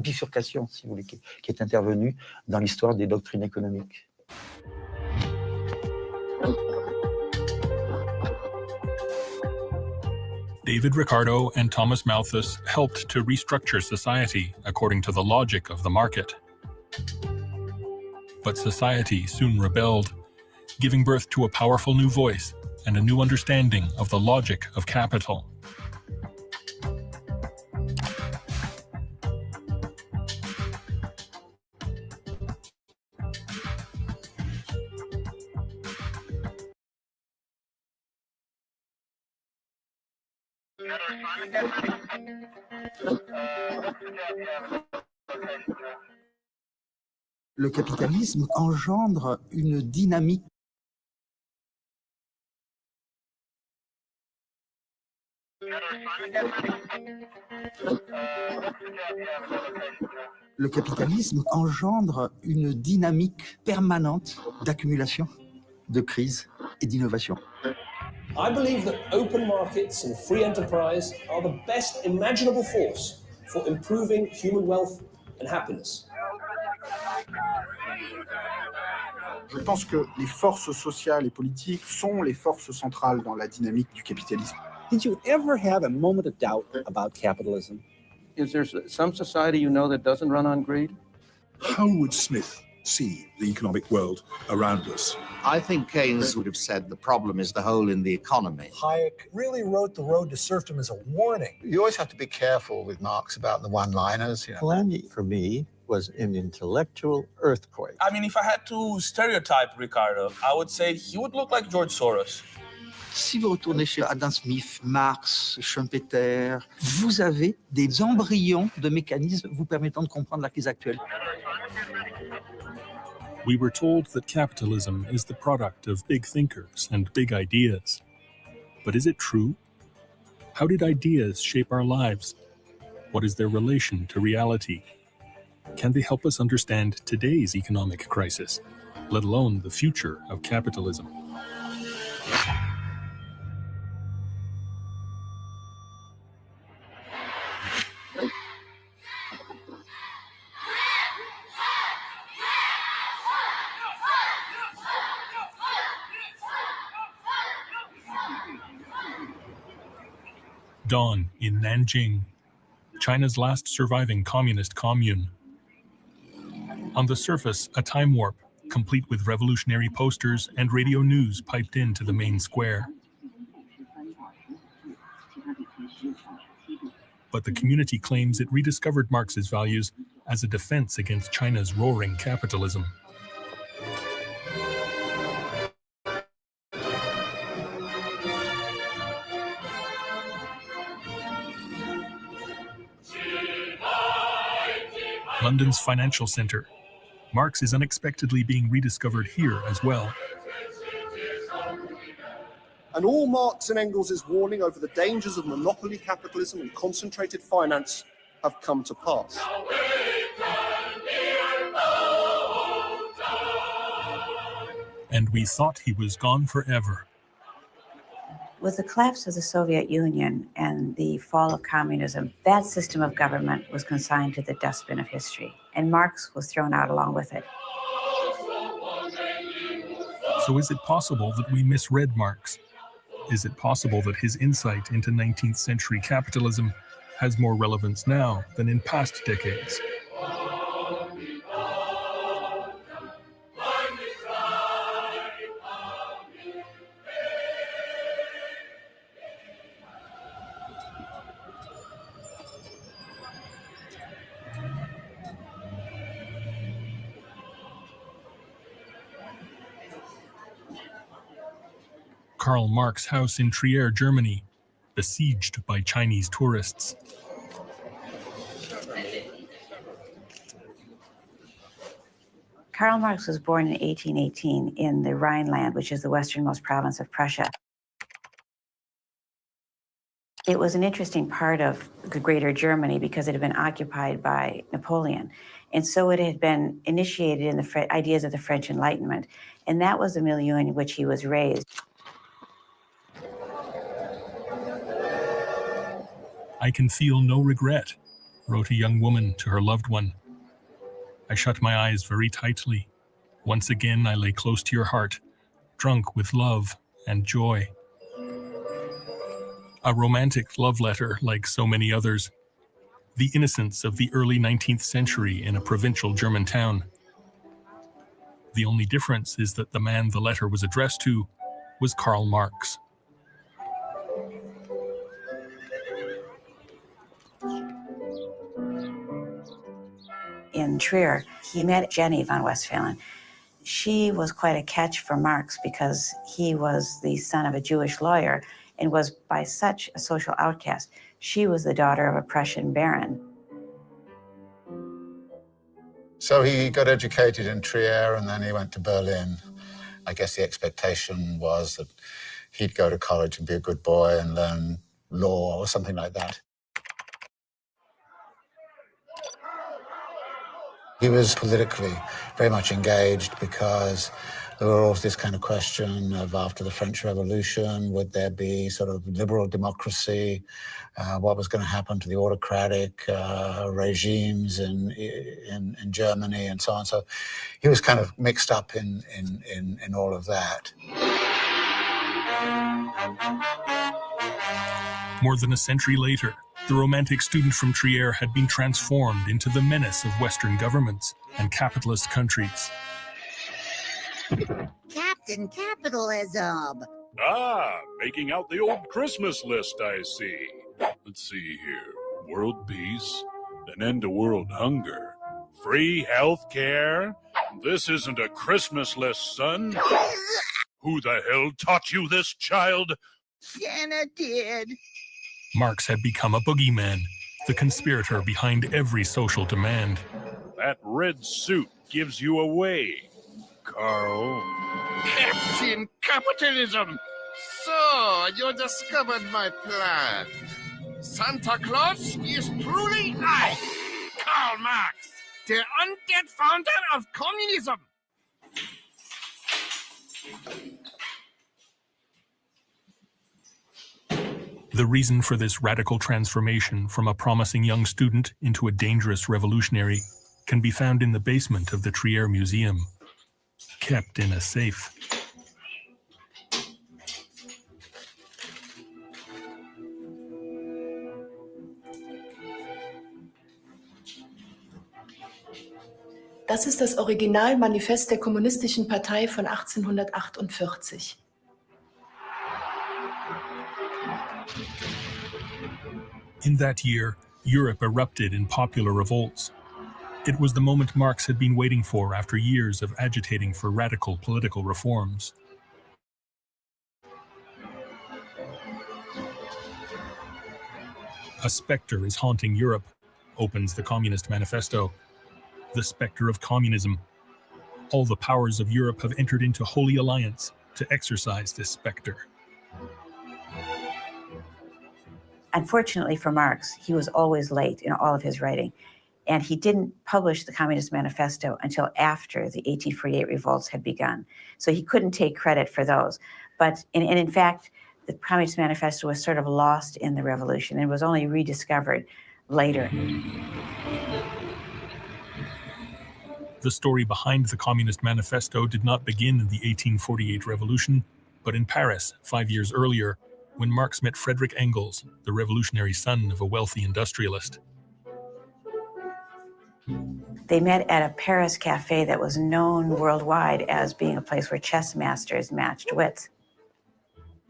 bifurcation, si vous voulez, qui est intervenue dans l'histoire des doctrines économiques. David Ricardo and Thomas Malthus helped to restructure society according to the logic of the market. But society soon rebelled, giving birth to a powerful new voice and a new understanding of the logic of capital. Le capitalisme engendre une dynamique. Le capitalisme engendre une dynamique permanente d'accumulation, de crise et d'innovation. I believe that open markets and free enterprise are the best imaginable force for improving human wealth and happiness. Je pense que les forces sociales et politiques sont les forces centrales dans la dynamique du capitalisme. Did you ever have a moment of doubt about capitalism? Is there some society you know that doesn't run on greed? How would Smith see the economic world around us? I think Keynes would have said the problem is the hole in the economy. Hayek really wrote The Road to Serfdom as a warning. You always have to be careful with Marx about the one-liners. Polanyi, for me, was an intellectual earthquake. I mean, if I had to stereotype Ricardo, I would say he would look like George Soros. Si vous retournez chez Adam Smith, Marx, Schumpeter, vous avez des embryons de mécanismes vous permettant de comprendre la crise actuelle. We were told that capitalism is the product of big thinkers and big ideas. But is it true? How did ideas shape our lives? What is their relation to reality? Can they help us understand today's economic crisis, let alone the future of capitalism? Dawn in Nanjing, China's last surviving communist commune. On the surface, a time warp, complete with revolutionary posters and radio news piped into the main square. But the community claims it rediscovered Marx's values as a defense against China's roaring capitalism. London's financial centre. Marx is unexpectedly being rediscovered here as well. And all Marx and Engels' warning over the dangers of monopoly capitalism and concentrated finance have come to pass. And we thought he was gone forever. With the collapse of the Soviet Union and the fall of communism, that system of government was consigned to the dustbin of history, and Marx was thrown out along with it. So is it possible that we misread Marx? Is it possible that his insight into 19th century capitalism has more relevance now than in past decades? Karl Marx house in Trier, Germany, besieged by Chinese tourists. Karl Marx was born in 1818 in the Rhineland, which is the westernmost province of Prussia. It was an interesting part of the Greater Germany because it had been occupied by Napoleon. And so it had been initiated in the ideas of the French Enlightenment. And that was the milieu in which he was raised. I can feel no regret, wrote a young woman to her loved one. I shut my eyes very tightly. Once again, I lay close to your heart, drunk with love and joy. A romantic love letter like so many others. The innocence of the early 19th century in a provincial German town. The only difference is that the man the letter was addressed to was Karl Marx. In Trier, he met Jenny von Westphalen. She was quite a catch for Marx because he was the son of a Jewish lawyer and was by such a social outcast. She was the daughter of a Prussian baron. So he got educated in Trier and then he went to Berlin. I guess the expectation was that he'd go to college and be a good boy and learn law or something like that. He was politically very much engaged because there were always this kind of question of after the French Revolution, would there be sort of liberal democracy? What was going to happen to the autocratic regimes in Germany and so on. So he was kind of mixed up in all of that. More than a century later, The romantic student from Trier had been transformed into the menace of Western governments and capitalist countries. Captain Capitalism! Ah, making out the old Christmas list, I see. Let's see here. World peace, an end to world hunger, free health care. This isn't a Christmas list, son. Who the hell taught you this, child? Santa did. Marx had become a boogeyman, the conspirator behind every social demand. That red suit gives you away, Carl. Captain Capitalism! So, you discovered my plan. Santa Claus is truly I, Karl Marx, the undead founder of communism. The reason for this radical transformation from a promising young student into a dangerous revolutionary can be found in the basement of the Trier Museum, kept in a safe. Das ist das Originalmanifest der Kommunistischen Partei von 1848. In that year, Europe erupted in popular revolts. It was the moment Marx had been waiting for after years of agitating for radical political reforms. A specter is haunting Europe, opens the Communist Manifesto. The specter of communism. All the powers of Europe have entered into holy alliance to exorcise this specter. Unfortunately for Marx, he was always late in all of his writing, and he didn't publish the Communist Manifesto until after the 1848 revolts had begun. So he couldn't take credit for those. But in fact, the Communist Manifesto was sort of lost in the revolution and was only rediscovered later. The story behind the Communist Manifesto did not begin in the 1848 revolution, but in Paris 5 years earlier, when Marx met Friedrich Engels, the revolutionary son of a wealthy industrialist. They met at a Paris cafe that was known worldwide as being a place where chess masters matched wits.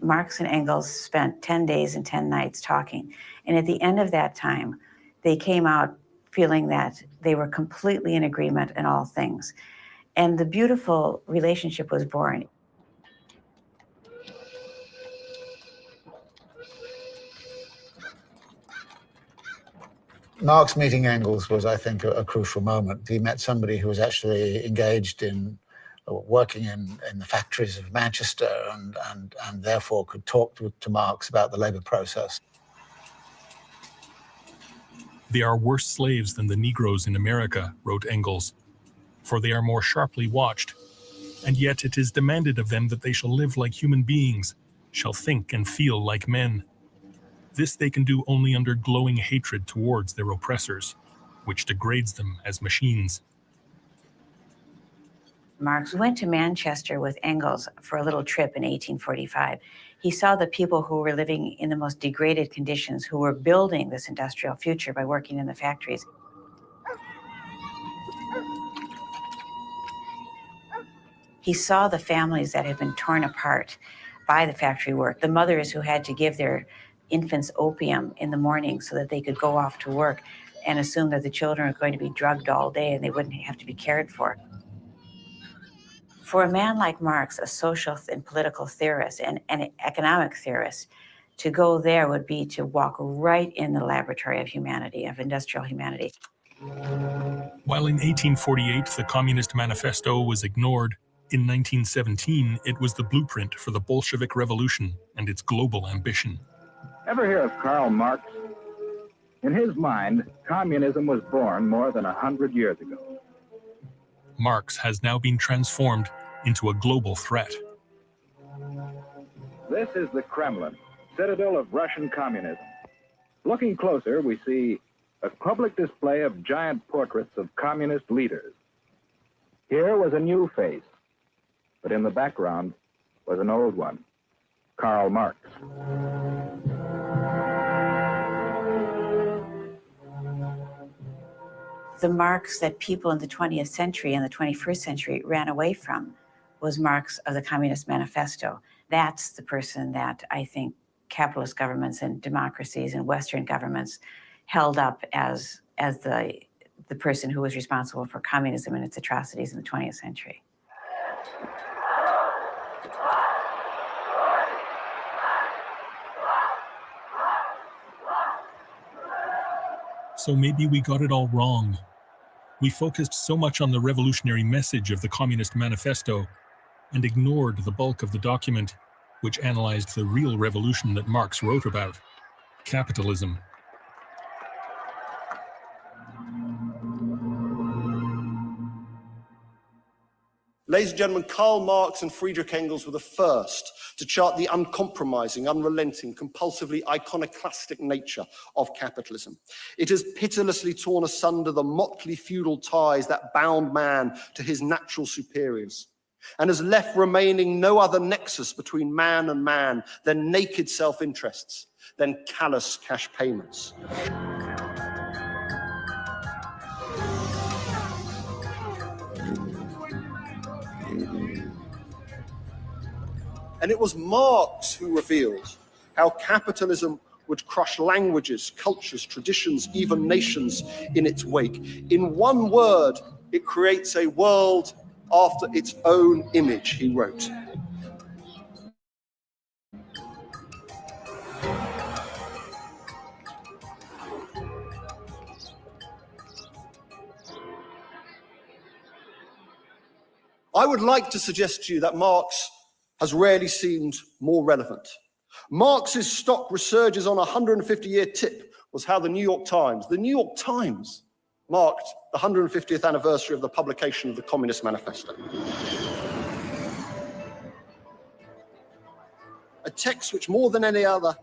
Marx and Engels spent 10 days and 10 nights talking, and at the end of that time, they came out feeling that they were completely in agreement in all things. And the beautiful relationship was born. Marx meeting Engels was, I think, a crucial moment. He met somebody who was actually engaged in working in the factories of Manchester and therefore could talk to Marx about the labor process. They are worse slaves than the Negroes in America, wrote Engels, for they are more sharply watched, and yet it is demanded of them that they shall live like human beings, shall think and feel like men. This they can do only under glowing hatred towards their oppressors, which degrades them as machines. Marx went to Manchester with Engels for a little trip in 1845. He saw the people who were living in the most degraded conditions, who were building this industrial future by working in the factories. He saw the families that had been torn apart by the factory work, the mothers who had to give their infants opium in the morning so that they could go off to work and assume that the children are going to be drugged all day and they wouldn't have to be cared for. For a man like Marx, a social and political theorist and an economic theorist, to go there would be to walk right in the laboratory of humanity, of industrial humanity. While in 1848 the Communist Manifesto was ignored, in 1917 it was the blueprint for the Bolshevik Revolution and its global ambition. Ever hear of Karl Marx? In his mind, communism was born more than 100 years ago. Marx has now been transformed into a global threat. This is the Kremlin, citadel of Russian communism. Looking closer, we see a public display of giant portraits of communist leaders. Here was a new face, but in the background was an old one, Karl Marx. The Marx that people in the 20th century and the 21st century ran away from was Marx of the Communist Manifesto. That's the person that I think capitalist governments and democracies and Western governments held up as the person who was responsible for communism and its atrocities in the 20th century. So maybe we got it all wrong. We focused so much on the revolutionary message of the Communist Manifesto and ignored the bulk of the document, which analyzed the real revolution that Marx wrote about, capitalism. Ladies and gentlemen, Karl Marx and Friedrich Engels were the first to chart the uncompromising, unrelenting, compulsively iconoclastic nature of capitalism. It has pitilessly torn asunder the motley feudal ties that bound man to his natural superiors, and has left remaining no other nexus between man and man than naked self-interests, than callous cash payments. And it was Marx who revealed how capitalism would crush languages, cultures, traditions, even nations in its wake. In one word, it creates a world after its own image, he wrote. I would like to suggest to you that Marx has rarely seemed more relevant. Marx's stock resurges on a 150-year tip was how the New York Times marked the 150th anniversary of the publication of the Communist Manifesto. A text which more than any other,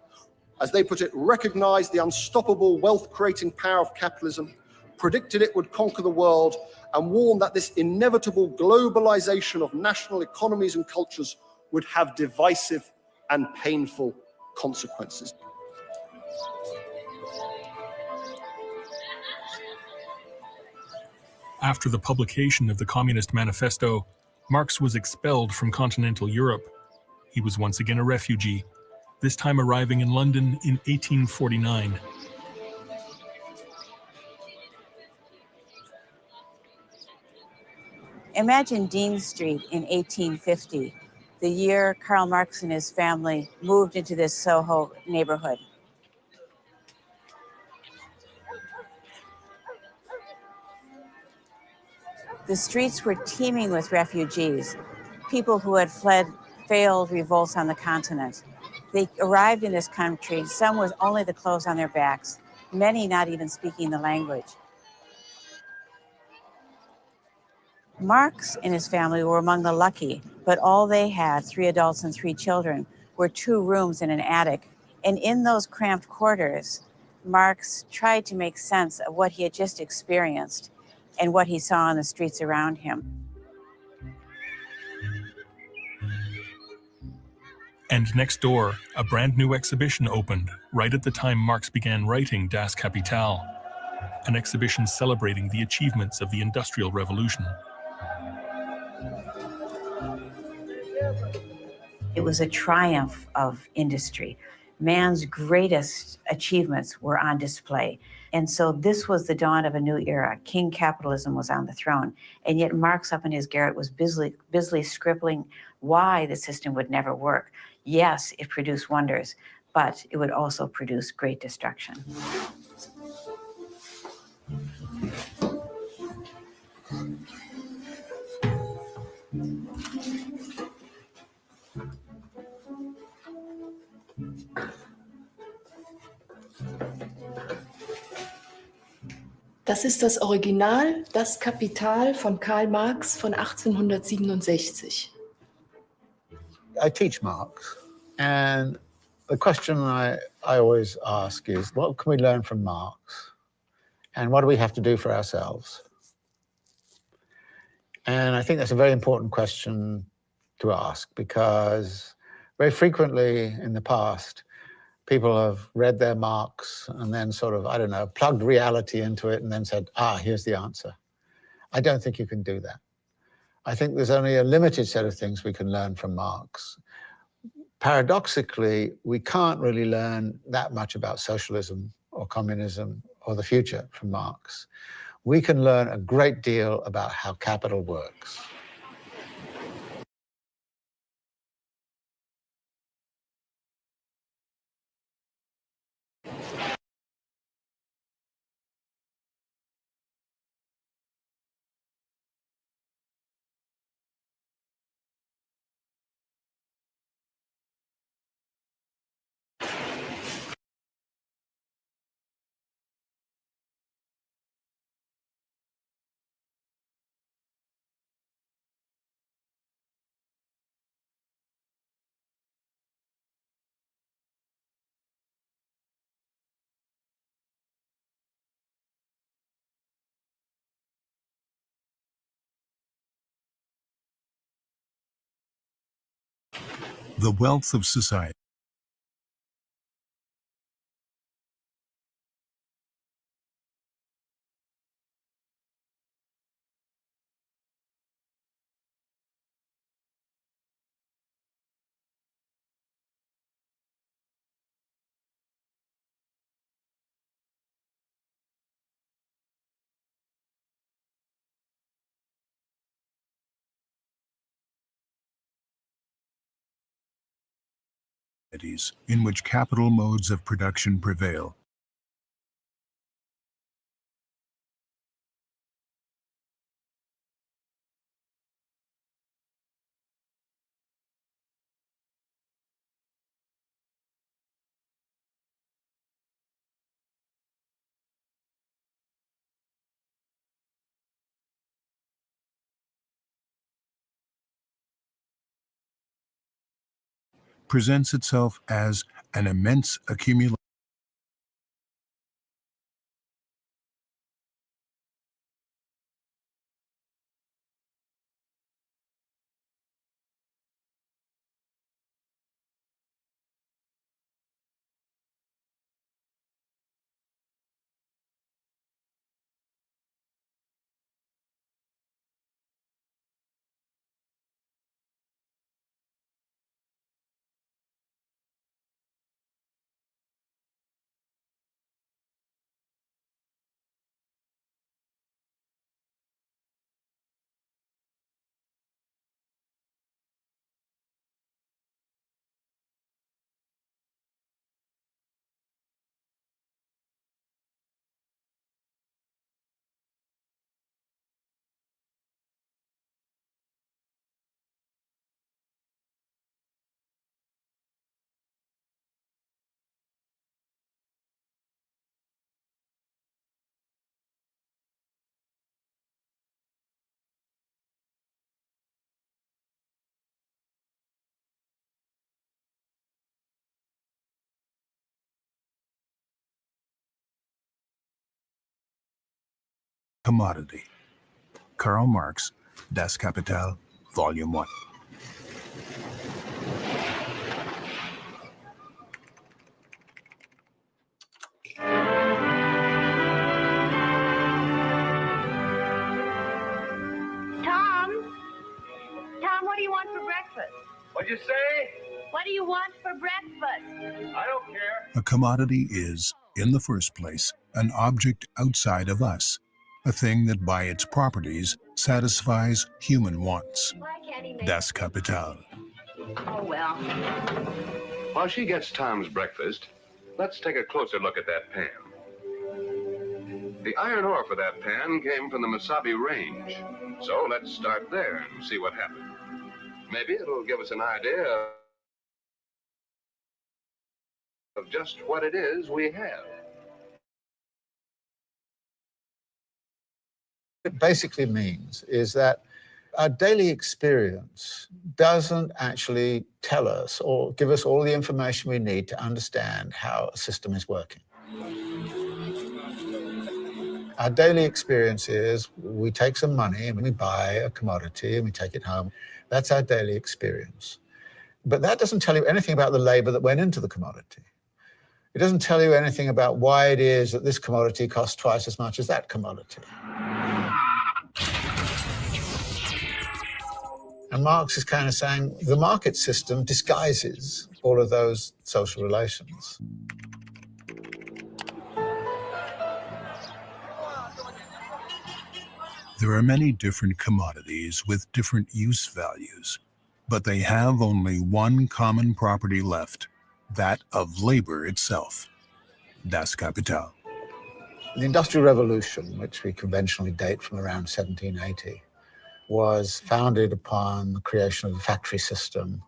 as they put it, recognized the unstoppable wealth-creating power of capitalism, predicted it would conquer the world, and warned that this inevitable globalization of national economies and cultures would have divisive and painful consequences. After the publication of the Communist Manifesto, Marx was expelled from continental Europe. He was once again a refugee, this time arriving in London in 1849. Imagine Dean Street in 1850, the year Karl Marx and his family moved into this Soho neighborhood. The streets were teeming with refugees, people who had fled failed revolts on the continent. They arrived in this country, some with only the clothes on their backs, many not even speaking the language. Marx and his family were among the lucky, but all they had, 3 adults and 3 children, were 2 rooms and an attic. And in those cramped quarters, Marx tried to make sense of what he had just experienced and what he saw on the streets around him. And next door, a brand new exhibition opened right at the time Marx began writing Das Kapital, an exhibition celebrating the achievements of the Industrial Revolution. It was a triumph of industry. Man's greatest achievements were on display. And so this was the dawn of a new era. King capitalism was on the throne. And yet Marx up in his garret was busily scribbling why the system would never work. Yes, it produced wonders, but it would also produce great destruction. Das ist das Original, das Kapital von Karl Marx von 1867. I teach Marx, and the question I always ask is, what can we learn from Marx? And what do we have to do for ourselves? And I think that's a very important question to ask, because very frequently in the past, people have read their Marx and then sort of, I don't know, plugged reality into it and then said, here's the answer. I don't think you can do that. I think there's only a limited set of things we can learn from Marx. Paradoxically, we can't really learn that much about socialism or communism or the future from Marx. We can learn a great deal about how capital works. The wealth of society. In which capital modes of production prevail. Presents itself as an immense accumulation. Commodity. Karl Marx, Das Kapital, Volume 1. Tom, what do you want for breakfast? What'd you say? What do you want for breakfast? I don't care. A commodity is, in the first place, an object outside of us, a thing that by its properties satisfies human wants. Das Kapital. Oh, well. While she gets Tom's breakfast, let's take a closer look at that pan. The iron ore for that pan came from the Mesabi Range. So let's start there and see what happened. Maybe it'll give us an idea of just what it is we have. What it basically means is that our daily experience doesn't actually tell us or give us all the information we need to understand how a system is working. Our daily experience is we take some money and we buy a commodity and we take it home. That's our daily experience. But that doesn't tell you anything about the labor that went into the commodity. It doesn't tell you anything about why it is that this commodity costs twice as much as that commodity. And Marx is kind of saying the market system disguises all of those social relations. There are many different commodities with different use values, but they have only one common property left, that of labor itself. Das Kapital. The Industrial Revolution, which we conventionally date from around 1780, was founded upon the creation of the factory system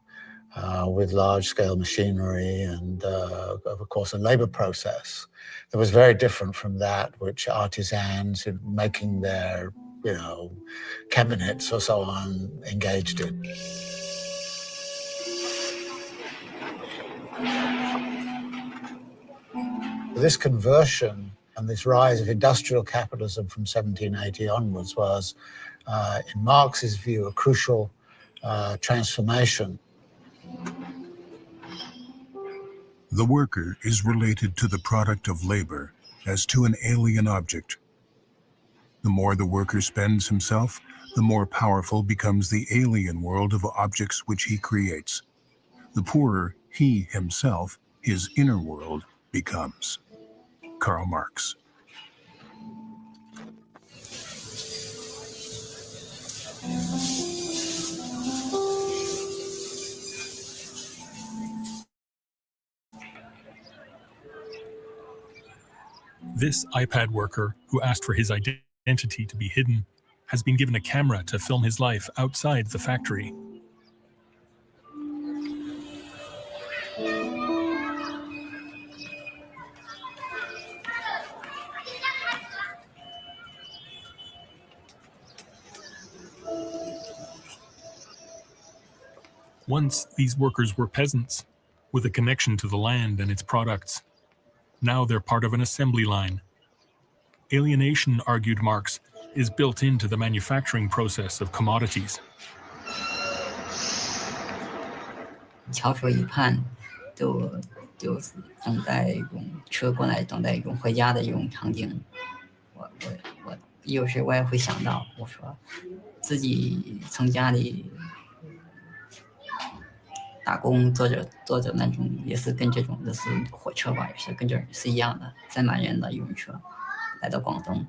with large-scale machinery and, of course, a labor process that was very different from that which artisans in making their, cabinets or so on engaged in. This conversion and this rise of industrial capitalism from 1780 onwards was, in Marx's view, a crucial transformation. The worker is related to the product of labor as to an alien object. The more the worker spends himself, the more powerful becomes the alien world of objects which he creates. The poorer he himself, his inner world, becomes. Karl Marx. This iPad worker, who asked for his identity to be hidden, has been given a camera to film his life outside the factory. Once, these workers were peasants, with a connection to the land and its products. Now they're part of an assembly line. Alienation, argued Marx, is built into the manufacturing process of commodities. 翘首以盼，就等待一种车过来，等待一种回家的一种场景。我有时我也会想到，我说自己从家里打工做着那种，也是跟这种就是火车吧，也是跟这是一样的，3万元的用车来到广东。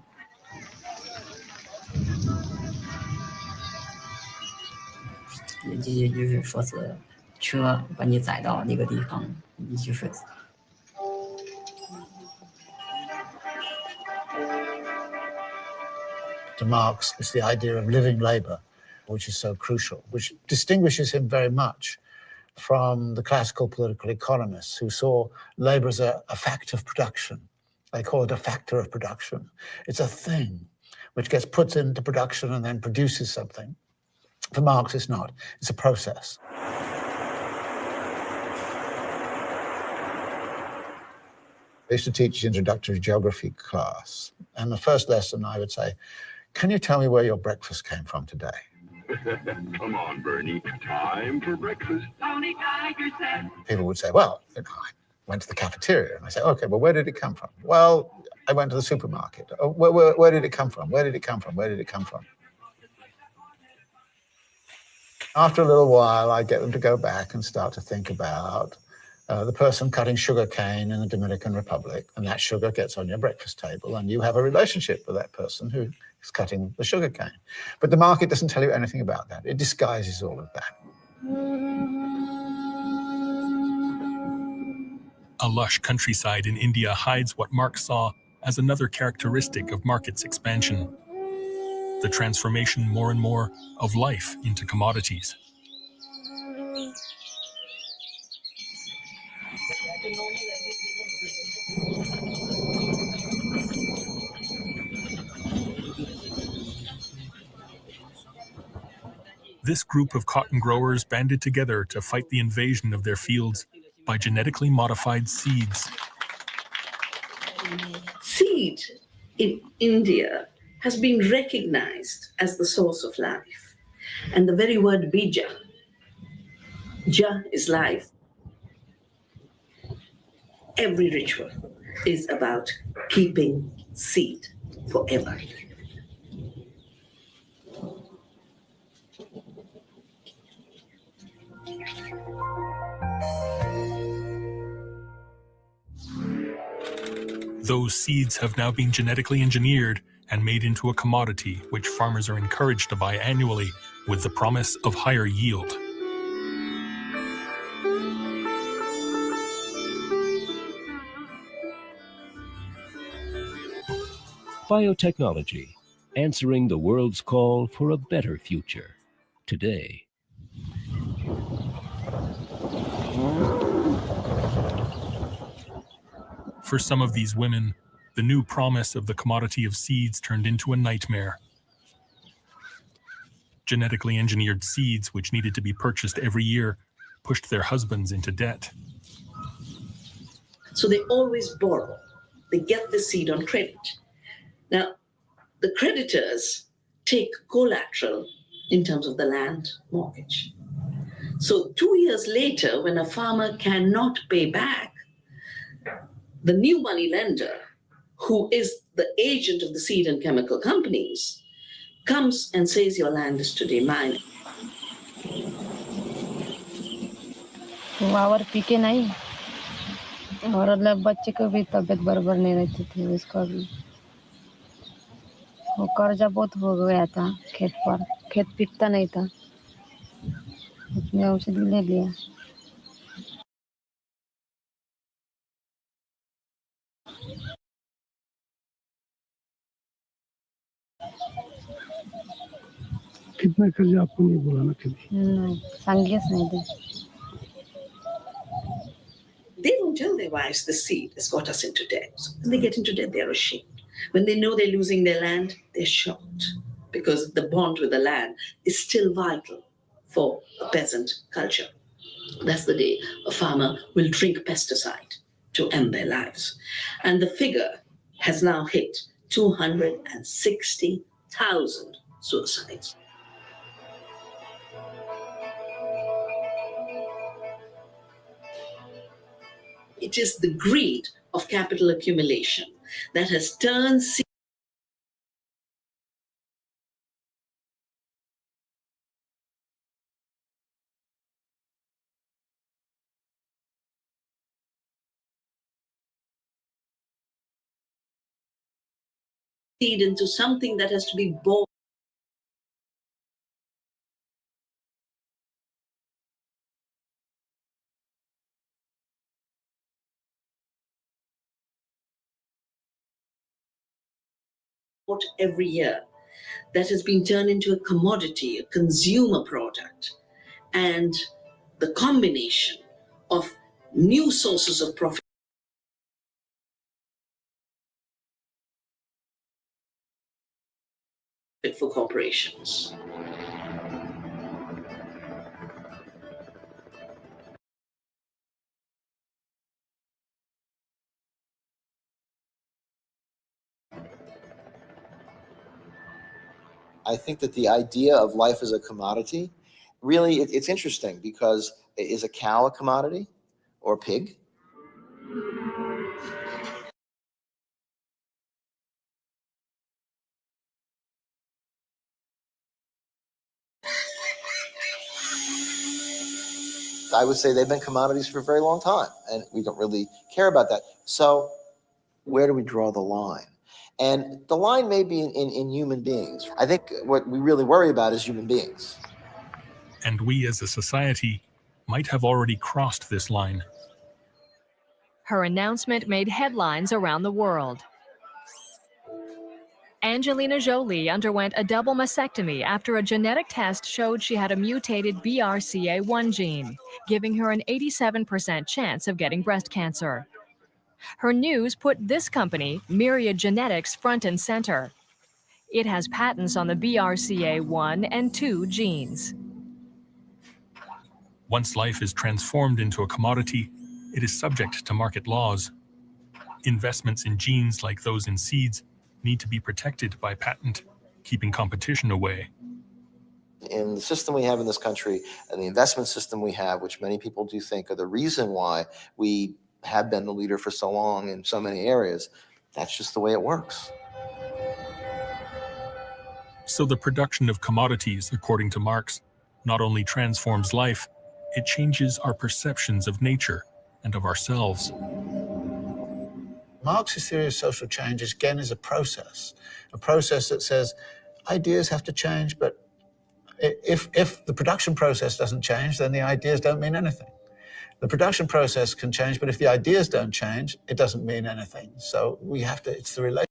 也就是说是车把你载到那个地方，你就是。To Marx is the idea of living labor, which is so crucial, which distinguishes him very much from the classical political economists who saw labor as a fact of production. They call it a factor of production. It's a thing which gets put into production and then produces something. For Marx, it's not. It's a process. I used to teach introductory geography class, and the first lesson I would say, can you tell me where your breakfast came from today? Come on, Bernie. Time for breakfast. Tony Tiger said. People would say, well, I went to the cafeteria. And I say, okay, well, where did it come from? Well, I went to the supermarket. Oh, where did it come from? Where did it come from? Where did it come from? After a little while, I get them to go back and start to think about the person cutting sugar cane in the Dominican Republic, and that sugar gets on your breakfast table, and you have a relationship with that person who is cutting the sugar cane. But the market doesn't tell you anything about that. It disguises all of that. A lush countryside in India hides what Marx saw as another characteristic of market's expansion: the transformation more and more of life into commodities. This group of cotton growers banded together to fight the invasion of their fields by genetically modified seeds. Seed in India has been recognized as the source of life. And the very word bija is life. Every ritual is about keeping seed forever. Those seeds have now been genetically engineered and made into a commodity which farmers are encouraged to buy annually with the promise of higher yield. Biotechnology, answering the world's call for a better future. Today. For some of these women, the new promise of the commodity of seeds turned into a nightmare. Genetically engineered seeds, which needed to be purchased every year, pushed their husbands into debt. So they always borrow. They get the seed on credit. Now, the creditors take collateral in terms of the land mortgage. So 2 years later, when a farmer cannot pay back, the new money lender, who is the agent of the seed and chemical companies, comes and says your land is today mine. वावर पीके नहीं और मतलब बच्चे को भी तबीयत बराबर नहीं रहती थी उसका भी वो कर्जा बहुत हो गया था खेत पर खेत बिकता नहीं था उसने औषधि ले लिया कितना कर्जा आपको नहीं बोला ना कभी नहीं संगीत नहीं दे They don't tell their wives the seed has got us into debt. So when they get into debt, they're ashamed. When they know they're losing their land, they're shocked because the bond with the land is still vital for a peasant culture. That's the day a farmer will drink pesticide to end their lives. And the figure has now hit 260,000 suicides. It is the greed of capital accumulation that has turned seed into something that has to be bought. Every year, that has been turned into a commodity, a consumer product, and the combination of new sources of profit for corporations. I think that the idea of life as a commodity, really, it's interesting because is a cow a commodity or a pig? I would say they've been commodities for a very long time, and we don't really care about that. So where do we draw the line? And the line may be in human beings. I think what we really worry about is human beings. And we as a society might have already crossed this line. Her announcement made headlines around the world. Angelina Jolie underwent a double mastectomy after a genetic test showed she had a mutated BRCA1 gene, giving her an 87% chance of getting breast cancer. Her news put this company, Myriad Genetics, front and center. It has patents on the BRCA1 and 2 genes. Once life is transformed into a commodity, it is subject to market laws. Investments in genes like those in seeds need to be protected by patent, keeping competition away. In the system we have in this country and the investment system we have, which many people do think are the reason why we have been the leader for so long in so many areas. That's just the way it works. So the production of commodities, according to Marx, not only transforms life, it changes our perceptions of nature and of ourselves. Marx's theory of social change, again, is a process that says ideas have to change, but if the production process doesn't change, then the ideas don't mean anything. The production process can change, but if the ideas don't change, it doesn't mean anything. So we have to, it's the relationship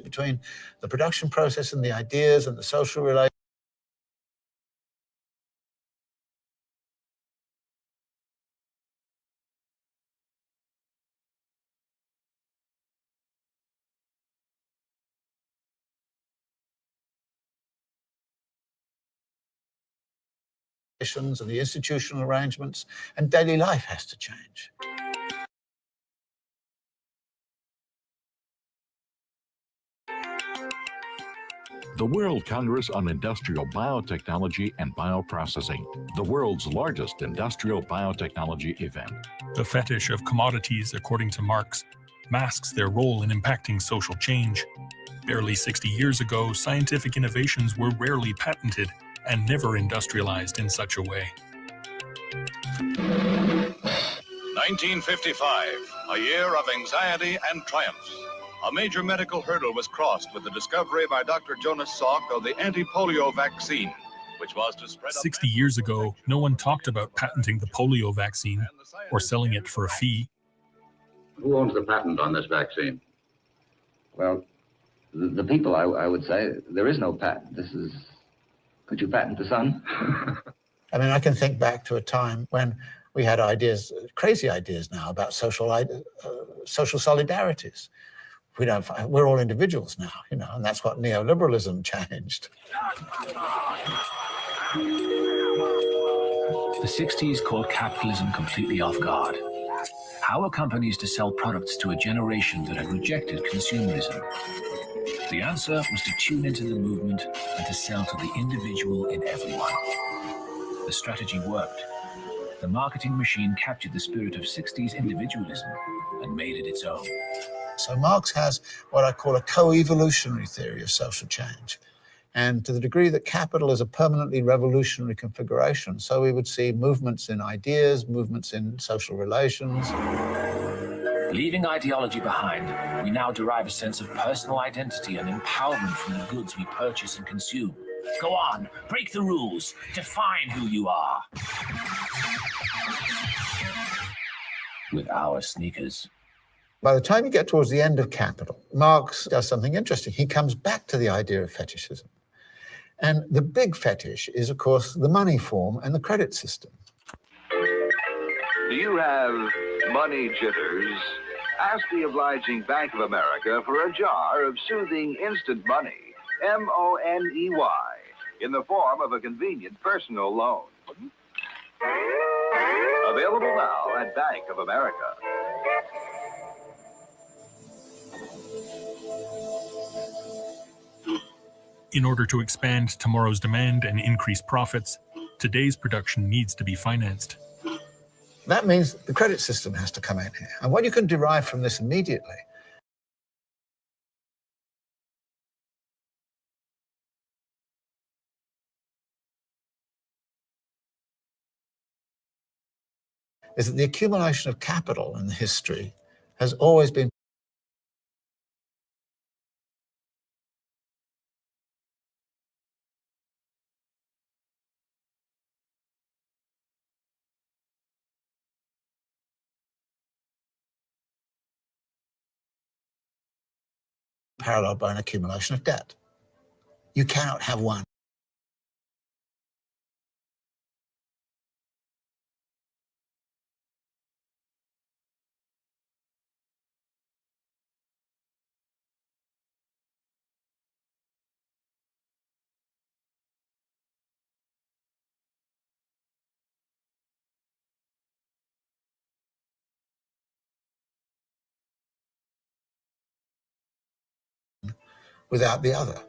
between the production process and the ideas and the social relations and the institutional arrangements, and daily life has to change. The World Congress on Industrial Biotechnology and Bioprocessing, the world's largest industrial biotechnology event. The fetish of commodities, according to Marx, masks their role in impacting social change. Barely 60 years ago, scientific innovations were rarely patented and never industrialized in such a way. 1955, a year of anxiety and triumph. A major medical hurdle was crossed with the discovery by Dr. Jonas Salk of the anti-polio vaccine, which was to spread 60 years ago, no one talked about patenting the polio vaccine or selling it for a fee. Who owns the patent on this vaccine? Well, the people, I would say. There is no patent. Could you patent the sun? I mean, I can think back to a time when we had ideas, crazy ideas now, about social solidarities. We're all individuals now, and that's what neo-liberalism changed. The 60s caught capitalism completely off guard. How are companies to sell products to a generation that had rejected consumerism? The answer was to tune into the movement and to sell to the individual in everyone. The strategy worked. The marketing machine captured the spirit of 60s individualism and made it its own. So Marx has what I call a co-evolutionary theory of social change. And to the degree that capital is a permanently revolutionary configuration, so we would see movements in ideas, movements in social relations. Leaving ideology behind, we now derive a sense of personal identity and empowerment from the goods we purchase and consume. Go on, break the rules, define who you are. With our sneakers. By the time you get towards the end of Capital, Marx does something interesting. He comes back to the idea of fetishism. And the big fetish is, of course, the money form and the credit system. Do you have money jitters? Ask the obliging Bank of America for a jar of soothing instant money, M-O-N-E-Y, in the form of a convenient personal loan. Available now at Bank of America. In order to expand tomorrow's demand and increase profits, today's production needs to be financed. That means the credit system has to come in here. And what you can derive from this immediately is that the accumulation of capital in history has always been paralleled by an accumulation of debt. You cannot have one without the other.